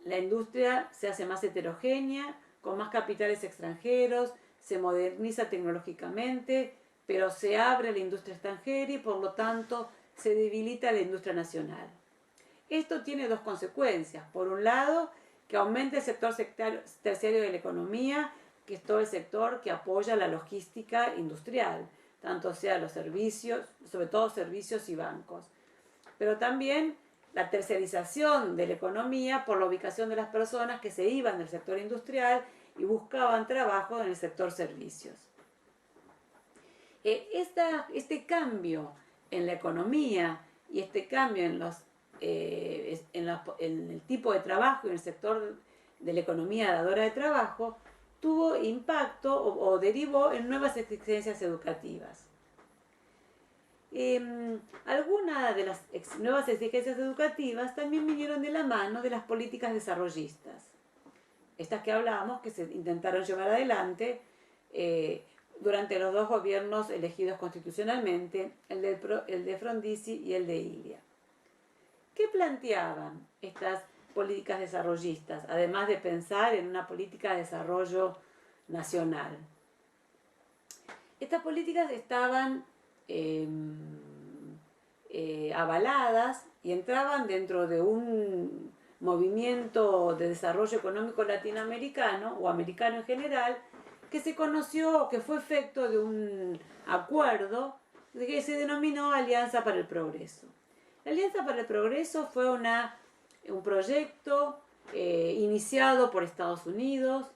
la industria se hace más heterogénea, con más capitales extranjeros, se moderniza tecnológicamente, pero se abre la industria extranjera y por lo tanto se debilita la industria nacional. Esto tiene dos consecuencias. Por un lado, que aumenta el sector terciario de la economía, que es todo el sector que apoya la logística industrial, tanto sea los servicios, sobre todo servicios y bancos. Pero también la terciarización de la economía por la ubicación de las personas que se iban del sector industrial y buscaban trabajo en el sector servicios. Este cambio en la economía y este cambio en los en el tipo de trabajo y en el sector de la economía dadora de trabajo, tuvo impacto o derivó en nuevas exigencias educativas. Algunas de las nuevas exigencias educativas también vinieron de la mano de las políticas desarrollistas. Estas que hablábamos, que se intentaron llevar adelante durante los dos gobiernos elegidos constitucionalmente, el de Frondizi y el de Ilia. ¿Qué planteaban estas políticas desarrollistas, además de pensar en una política de desarrollo nacional? Estas políticas estaban avaladas y entraban dentro de un movimiento de desarrollo económico latinoamericano o americano en general, que se conoció, que fue efecto de un acuerdo que se denominó Alianza para el Progreso. La Alianza para el Progreso fue un proyecto iniciado por Estados Unidos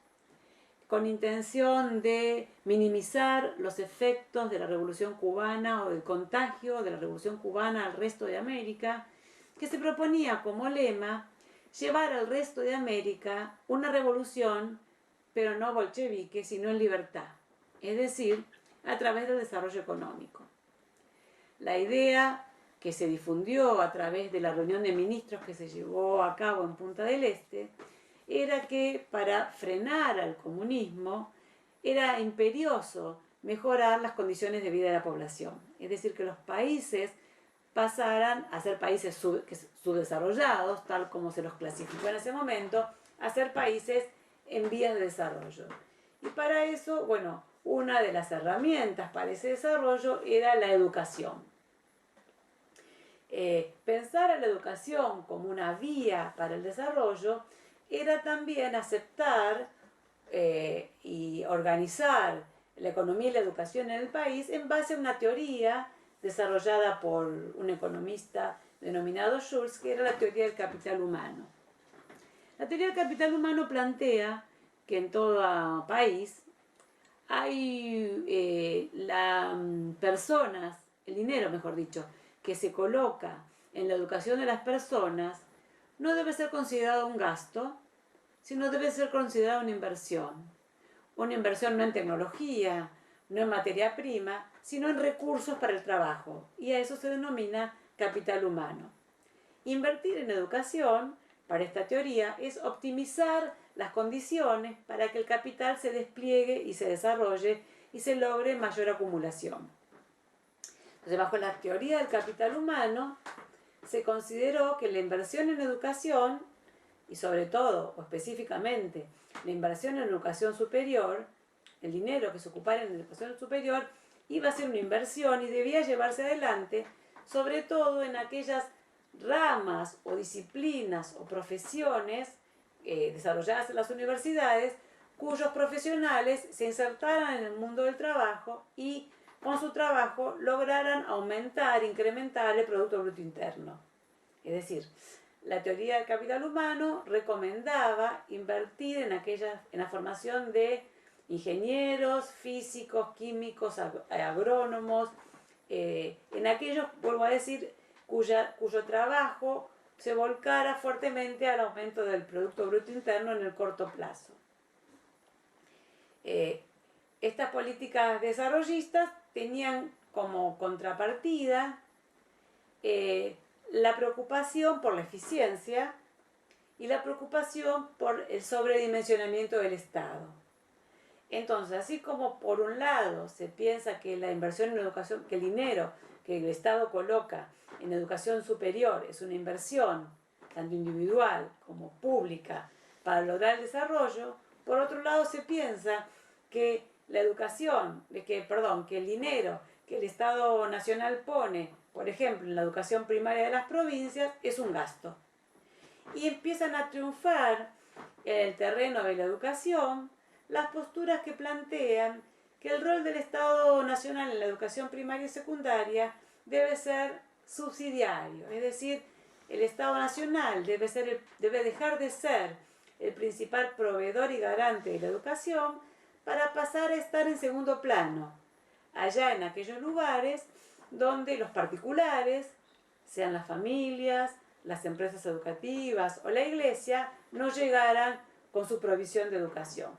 con intención de minimizar los efectos de la Revolución Cubana o del contagio de la Revolución Cubana al resto de América, que se proponía como lema llevar al resto de América una revolución, pero no bolchevique, sino en libertad, es decir, a través del desarrollo económico. La idea que se difundió a través de la reunión de ministros que se llevó a cabo en Punta del Este era que para frenar al comunismo era imperioso mejorar las condiciones de vida de la población, es decir, que los países pasaran a ser países subdesarrollados, tal como se los clasificó en ese momento, a ser países en vías de desarrollo. Y para eso, bueno, una de las herramientas para ese desarrollo era la educación. Pensar a la educación como una vía para el desarrollo era también aceptar y organizar la economía y la educación en el país en base a una teoría desarrollada por un economista denominado Schultz, que era la teoría del capital humano. La teoría del capital humano plantea que en todo país hay personas, el dinero mejor dicho, que se coloca en la educación de las personas, no debe ser considerado un gasto, sino debe ser considerado una inversión. Una inversión no en tecnología, no en materia prima, sino en recursos para el trabajo. Y a eso se denomina capital humano. Invertir en educación, para esta teoría, es optimizar las condiciones para que el capital se despliegue y se desarrolle y se logre mayor acumulación. Entonces, bajo la teoría del capital humano, se consideró que la inversión en educación, y sobre todo, o específicamente, la inversión en educación superior, el dinero que se ocupara en educación superior, iba a ser una inversión y debía llevarse adelante, sobre todo en aquellas ramas o disciplinas o profesiones desarrolladas en las universidades, cuyos profesionales se insertaran en el mundo del trabajo y con su trabajo lograran aumentar, incrementar el Producto Bruto Interno. Es decir, la teoría del capital humano recomendaba invertir en la formación de ingenieros, físicos, químicos, agrónomos, en aquellos, vuelvo a decir, cuyo trabajo se volcara fuertemente al aumento del Producto Bruto Interno en el corto plazo. Estas políticas desarrollistas tenían como contrapartida la preocupación por la eficiencia y la preocupación por el sobredimensionamiento del Estado. Entonces, así como por un lado se piensa que la inversión en educación, que el dinero que el Estado coloca en educación superior es una inversión tanto individual como pública para lograr el desarrollo, por otro lado se piensa que la educación, que el dinero que el Estado Nacional pone, por ejemplo, en la educación primaria de las provincias, es un gasto. Y empiezan a triunfar en el terreno de la educación las posturas que plantean que el rol del Estado Nacional en la educación primaria y secundaria debe ser subsidiario, es decir, el Estado Nacional debe dejar de ser el principal proveedor y garante de la educación para pasar a estar en segundo plano, allá en aquellos lugares donde los particulares, sean las familias, las empresas educativas o la iglesia no llegaran con su provisión de educación.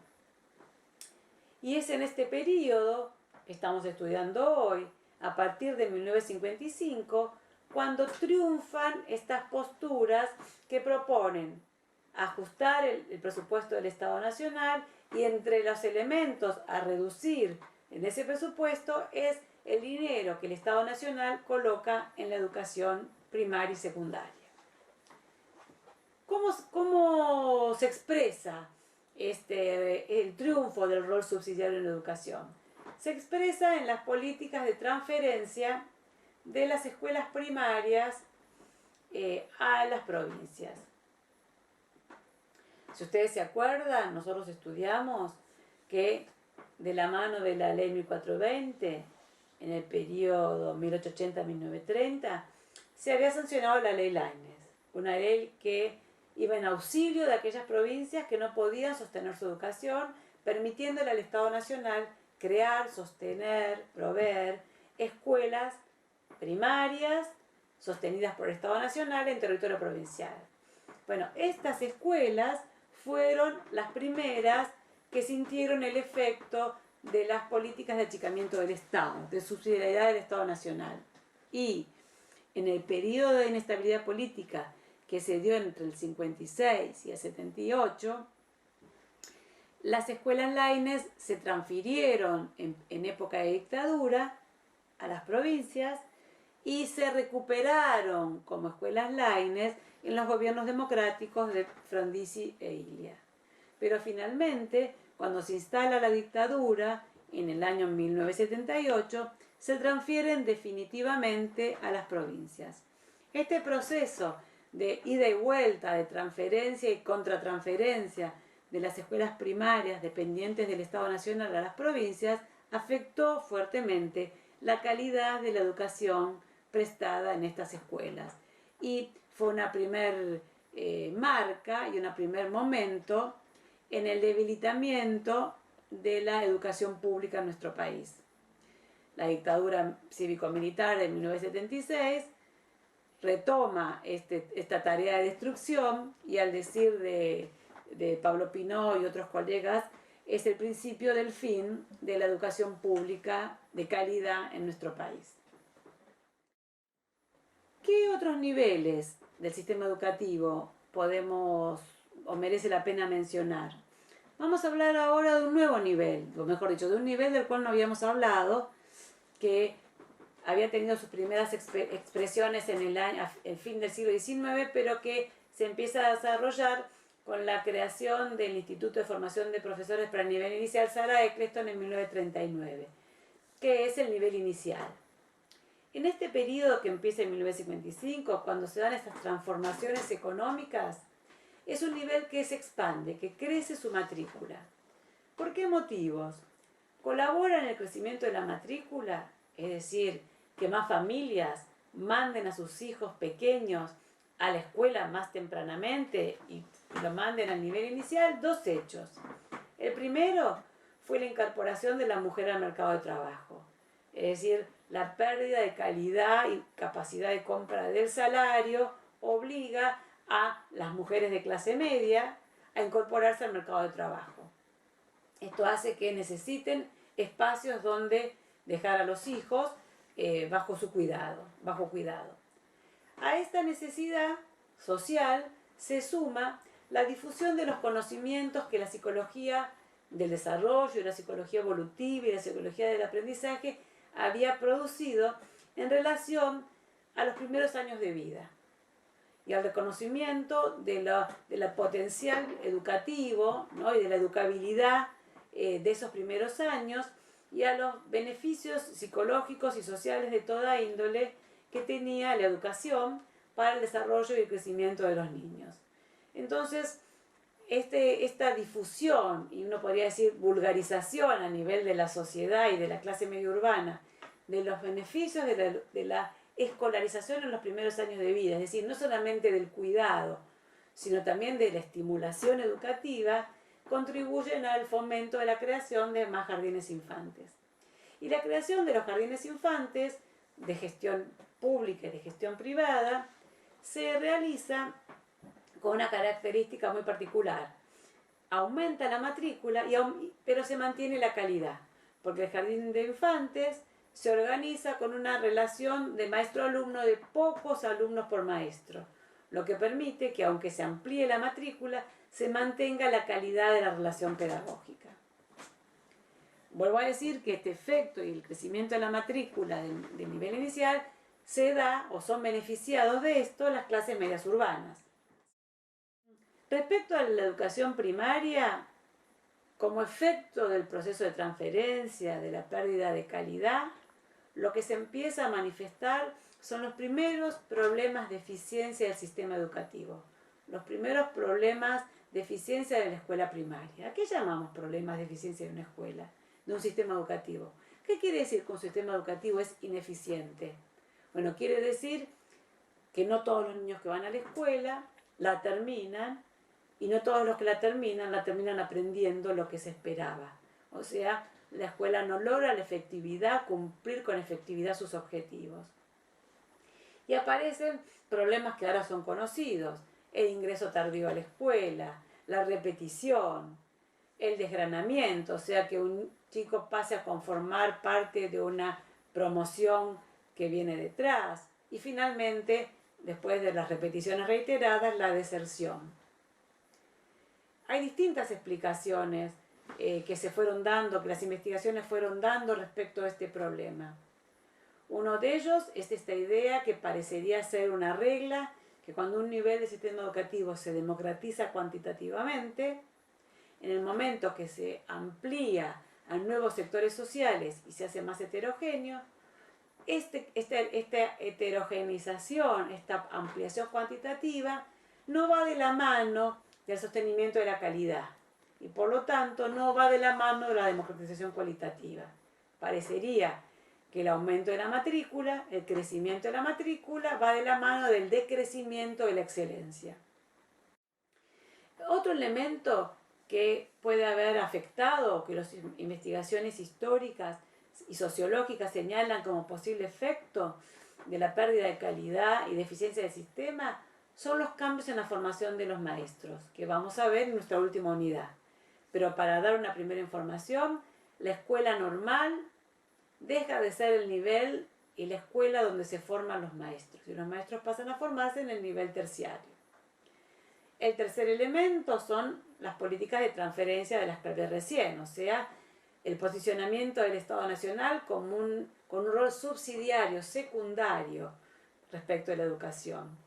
Y es en este periodo que estamos estudiando hoy, a partir de 1955, cuando triunfan estas posturas que proponen ajustar el presupuesto del Estado Nacional, y entre los elementos a reducir en ese presupuesto es el dinero que el Estado Nacional coloca en la educación primaria y secundaria. ¿Cómo se expresa el triunfo del rol subsidiario en la educación? Se expresa en las políticas de transferencia de las escuelas primarias a las provincias. Si ustedes se acuerdan, nosotros estudiamos que de la mano de la ley 1420, en el periodo 1880-1930, se había sancionado la ley Laínez, una ley que iba en auxilio de aquellas provincias que no podían sostener su educación, permitiéndole al Estado Nacional crear, sostener, proveer escuelas primarias sostenidas por el Estado Nacional en territorio provincial. Bueno, estas escuelas fueron las primeras que sintieron el efecto de las políticas de achicamiento del Estado, de subsidiariedad del Estado Nacional. Y en el periodo de inestabilidad política que se dio entre el 56 y el 78, las escuelas Laínez se transfirieron en época de dictadura a las provincias y se recuperaron como escuelas Laínez en los gobiernos democráticos de Frondizi e Ilia. Pero finalmente, cuando se instala la dictadura, en el año 1978, se transfieren definitivamente a las provincias. Este proceso de ida y vuelta, de transferencia y contratransferencia de las escuelas primarias dependientes del Estado Nacional a las provincias, afectó fuertemente la calidad de la educación prestada en estas escuelas. Y fue una primer marca y un primer momento en el debilitamiento de la educación pública en nuestro país. La dictadura cívico-militar de 1976 retoma esta tarea de destrucción y, al decir de Pablo Pinó y otros colegas, es el principio del fin de la educación pública de calidad en nuestro país. ¿Qué otros niveles del sistema educativo podemos o merece la pena mencionar? Vamos a hablar ahora de un nuevo nivel, o mejor dicho, de un nivel del cual no habíamos hablado, que había tenido sus primeras expresiones en el fin del siglo XIX, pero que se empieza a desarrollar con la creación del Instituto de Formación de Profesores para el Nivel Inicial Sara Eccleston en 1939, que es el nivel inicial. En este periodo que empieza en 1955, cuando se dan estas transformaciones económicas, es un nivel que se expande, que crece su matrícula. ¿Por qué motivos? Colabora en el crecimiento de la matrícula, es decir, que más familias manden a sus hijos pequeños a la escuela más tempranamente y lo manden al nivel inicial, dos hechos. El primero fue la incorporación de la mujer al mercado de trabajo, es decir, la pérdida de calidad y capacidad de compra del salario obliga a las mujeres de clase media a incorporarse al mercado de trabajo. Esto hace que necesiten espacios donde dejar a los hijos bajo cuidado. A esta necesidad social se suma la difusión de los conocimientos que la psicología del desarrollo, la psicología evolutiva y la psicología del aprendizaje había producido en relación a los primeros años de vida y al reconocimiento de la potencial educativo, ¿no? Y de la educabilidad de esos primeros años, y a los beneficios psicológicos y sociales de toda índole que tenía la educación para el desarrollo y el crecimiento de los niños. Entonces, esta difusión, y uno podría decir vulgarización a nivel de la sociedad y de la clase media urbana, de los beneficios de la escolarización en los primeros años de vida, es decir, no solamente del cuidado, sino también de la estimulación educativa, contribuyen al fomento de la creación de más jardines infantes. Y la creación de los jardines infantes, de gestión pública y de gestión privada, se realiza con una característica muy particular. Aumenta la matrícula, pero se mantiene la calidad, porque el jardín de infantes se organiza con una relación de maestro-alumno de pocos alumnos por maestro, lo que permite que, aunque se amplíe la matrícula, se mantenga la calidad de la relación pedagógica. Vuelvo a decir que este efecto y el crecimiento de la matrícula del nivel inicial se da o son beneficiados de esto las clases medias urbanas. Respecto a la educación primaria, como efecto del proceso de transferencia, de la pérdida de calidad, lo que se empieza a manifestar son los primeros problemas de eficiencia del sistema educativo, los primeros problemas de eficiencia de la escuela primaria. ¿A qué llamamos problemas de eficiencia de una escuela, de un sistema educativo? ¿Qué quiere decir que un sistema educativo es ineficiente? Bueno, quiere decir que no todos los niños que van a la escuela la terminan, y no todos los que la terminan aprendiendo lo que se esperaba. O sea, la escuela no logra la efectividad, cumplir con efectividad sus objetivos. Y aparecen problemas que ahora son conocidos: el ingreso tardío a la escuela, la repetición, el desgranamiento, o sea, que un chico pase a conformar parte de una promoción que viene detrás. Y finalmente, después de las repeticiones reiteradas, la deserción. Hay distintas explicaciones que se fueron dando, que las investigaciones fueron dando respecto a este problema. Uno de ellos es esta idea que parecería ser una regla, que cuando un nivel de sistema educativo se democratiza cuantitativamente, en el momento que se amplía a nuevos sectores sociales y se hace más heterogéneo, esta heterogeneización, esta ampliación cuantitativa, no va de la mano del sostenimiento de la calidad y por lo tanto no va de la mano de la democratización cualitativa. Parecería que el aumento de la matrícula, el crecimiento de la matrícula, va de la mano del decrecimiento de la excelencia. Otro elemento que puede haber afectado, que las investigaciones históricas y sociológicas señalan como posible efecto de la pérdida de calidad y de eficiencia del sistema, son los cambios en la formación de los maestros, que vamos a ver en nuestra última unidad. Pero para dar una primera información, la escuela normal deja de ser el nivel y la escuela donde se forman los maestros, y los maestros pasan a formarse en el nivel terciario. El tercer elemento son las políticas de transferencia de las que hablé recién, o sea, el posicionamiento del Estado Nacional con un rol subsidiario, secundario, respecto de la educación.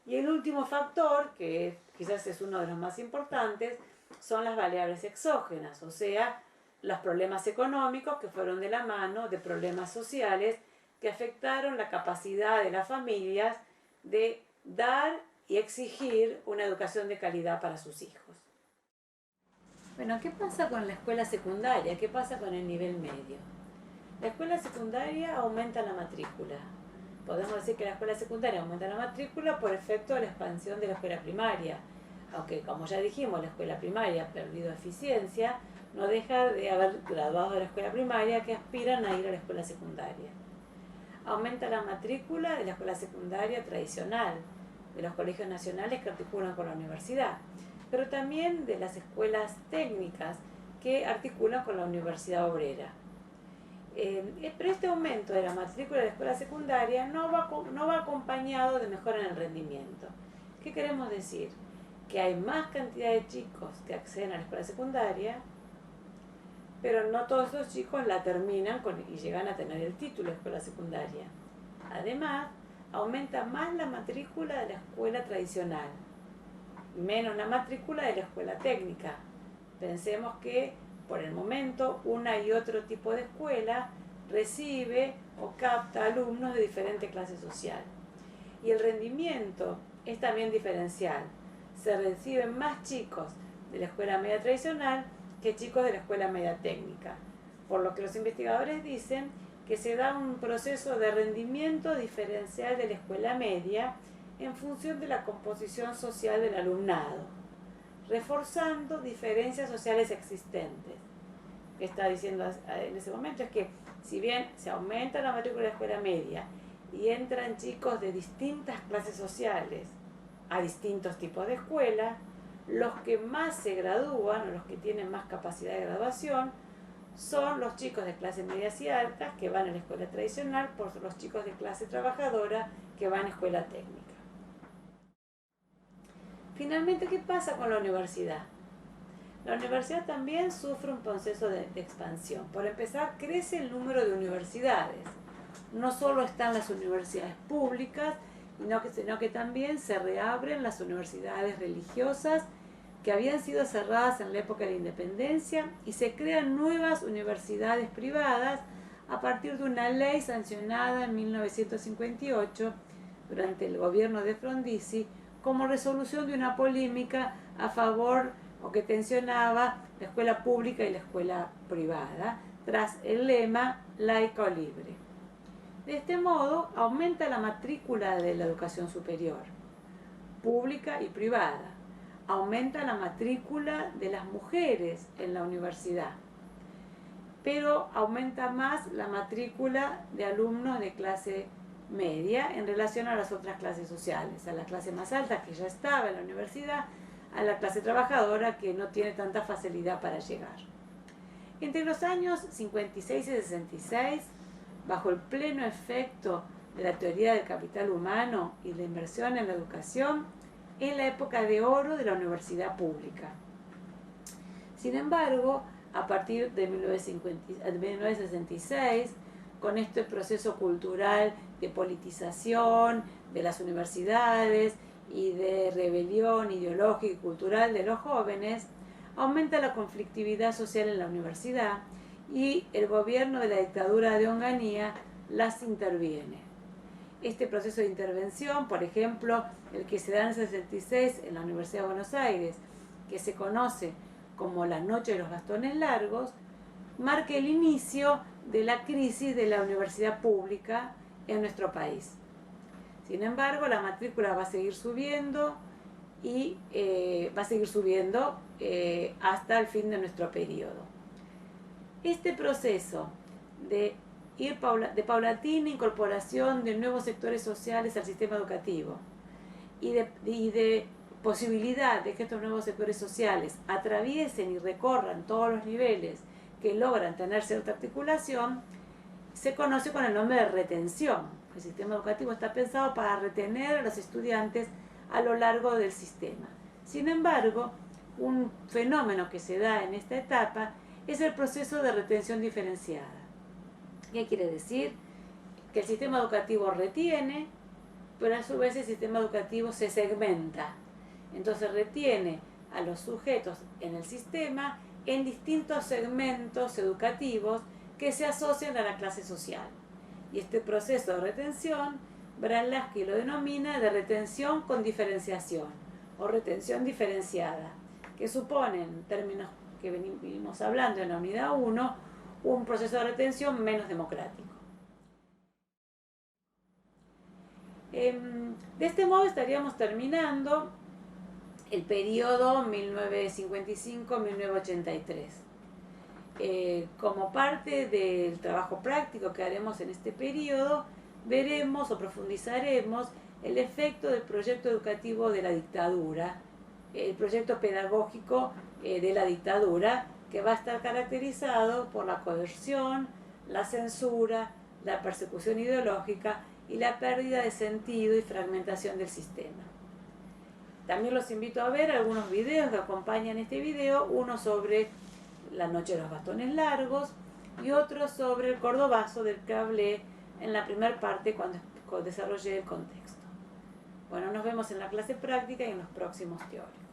Y el último factor, que quizás es uno de los más importantes, son las variables exógenas, o sea, los problemas económicos que fueron de la mano de problemas sociales que afectaron la capacidad de las familias de dar y exigir una educación de calidad para sus hijos. Bueno, ¿qué pasa con la escuela secundaria? ¿Qué pasa con el nivel medio? La escuela secundaria aumenta la matrícula. Podemos decir que la escuela secundaria aumenta la matrícula por efecto de la expansión de la escuela primaria. Aunque, como ya dijimos, la escuela primaria ha perdido eficiencia, no deja de haber graduados de la escuela primaria que aspiran a ir a la escuela secundaria. Aumenta la matrícula de la escuela secundaria tradicional, de los colegios nacionales que articulan con la universidad, pero también de las escuelas técnicas que articulan con la universidad obrera. Pero este aumento de la matrícula de la escuela secundaria no va acompañado de mejora en el rendimiento. ¿Qué queremos decir? Que hay más cantidad de chicos que acceden a la escuela secundaria, pero no todos esos chicos la terminan y llegan a tener el título de escuela secundaria. Además, aumenta más la matrícula de la escuela tradicional, menos la matrícula de la escuela técnica. Pensemos que por el momento una y otro tipo de escuela recibe o capta alumnos de diferente clase social. Y el rendimiento es también diferencial. Se reciben más chicos de la escuela media tradicional que chicos de la escuela media técnica. Por lo que los investigadores dicen que se da un proceso de rendimiento diferencial de la escuela media en función de la composición social del alumnado, reforzando diferencias sociales existentes. Lo que está diciendo en ese momento es que si bien se aumenta la matrícula de la escuela media y entran chicos de distintas clases sociales a distintos tipos de escuela. Los que más se gradúan o los que tienen más capacidad de graduación son los chicos de clases medias y altas que van a la escuela tradicional por los chicos de clase trabajadora que van a escuela técnica. Finalmente, ¿qué pasa con la universidad? La universidad también sufre un proceso de expansión. Por empezar, crece el número de universidades. No solo están las universidades públicas, sino que también se reabren las universidades religiosas que habían sido cerradas en la época de la independencia y se crean nuevas universidades privadas a partir de una ley sancionada en 1958 durante el gobierno de Frondizi como resolución de una polémica a favor o que tensionaba la escuela pública y la escuela privada tras el lema laica o libre. De este modo aumenta la matrícula de la educación superior, pública y privada. Aumenta la matrícula de las mujeres en la universidad, pero aumenta más la matrícula de alumnos de clase media en relación a las otras clases sociales, a la clase más alta que ya estaba en la universidad, a la clase trabajadora que no tiene tanta facilidad para llegar. Entre los años 56 y 66, bajo el pleno efecto de la teoría del capital humano y la inversión en la educación, es la época de oro de la universidad pública. Sin embargo, a partir de 1966, con este proceso cultural de politización de las universidades y de rebelión ideológica y cultural de los jóvenes, aumenta la conflictividad social en la universidad y el gobierno de la dictadura de Onganía las interviene. Este proceso de intervención, por ejemplo, el que se da en el 66 en la Universidad de Buenos Aires, que se conoce como la Noche de los Bastones Largos, marca el inicio de la crisis de la universidad pública en nuestro país. Sin embargo, la matrícula va a seguir subiendo y hasta el fin de nuestro periodo. Este proceso de paulatina incorporación de nuevos sectores sociales al sistema educativo y de posibilidad de que estos nuevos sectores sociales atraviesen y recorran todos los niveles que logran tener cierta articulación, se conoce con el nombre de retención. El sistema educativo está pensado para retener a los estudiantes a lo largo del sistema. Sin embargo, un fenómeno que se da en esta etapa es el proceso de retención diferenciada. ¿Qué quiere decir? Que el sistema educativo retiene, pero a su vez el sistema educativo se segmenta. Entonces retiene a los sujetos en el sistema en distintos segmentos educativos que se asocian a la clase social. Y este proceso de retención, Brandlaski lo denomina de retención con diferenciación o retención diferenciada, que supone, en términos que venimos hablando en la unidad 1, un proceso de retención menos democrático. De este modo estaríamos terminando el periodo 1955-1983. Como parte del trabajo práctico que haremos en este periodo, veremos o profundizaremos el efecto del proyecto educativo de la dictadura, el proyecto pedagógico de la dictadura, que va a estar caracterizado por la coerción, la censura, la persecución ideológica y la pérdida de sentido y fragmentación del sistema. También los invito a ver algunos videos que acompañan este video, uno sobre la Noche de los Bastones Largos y otro sobre el cordobazo del que hablé en la primera parte cuando desarrollé el contexto. Bueno, nos vemos en la clase práctica y en los próximos teóricos.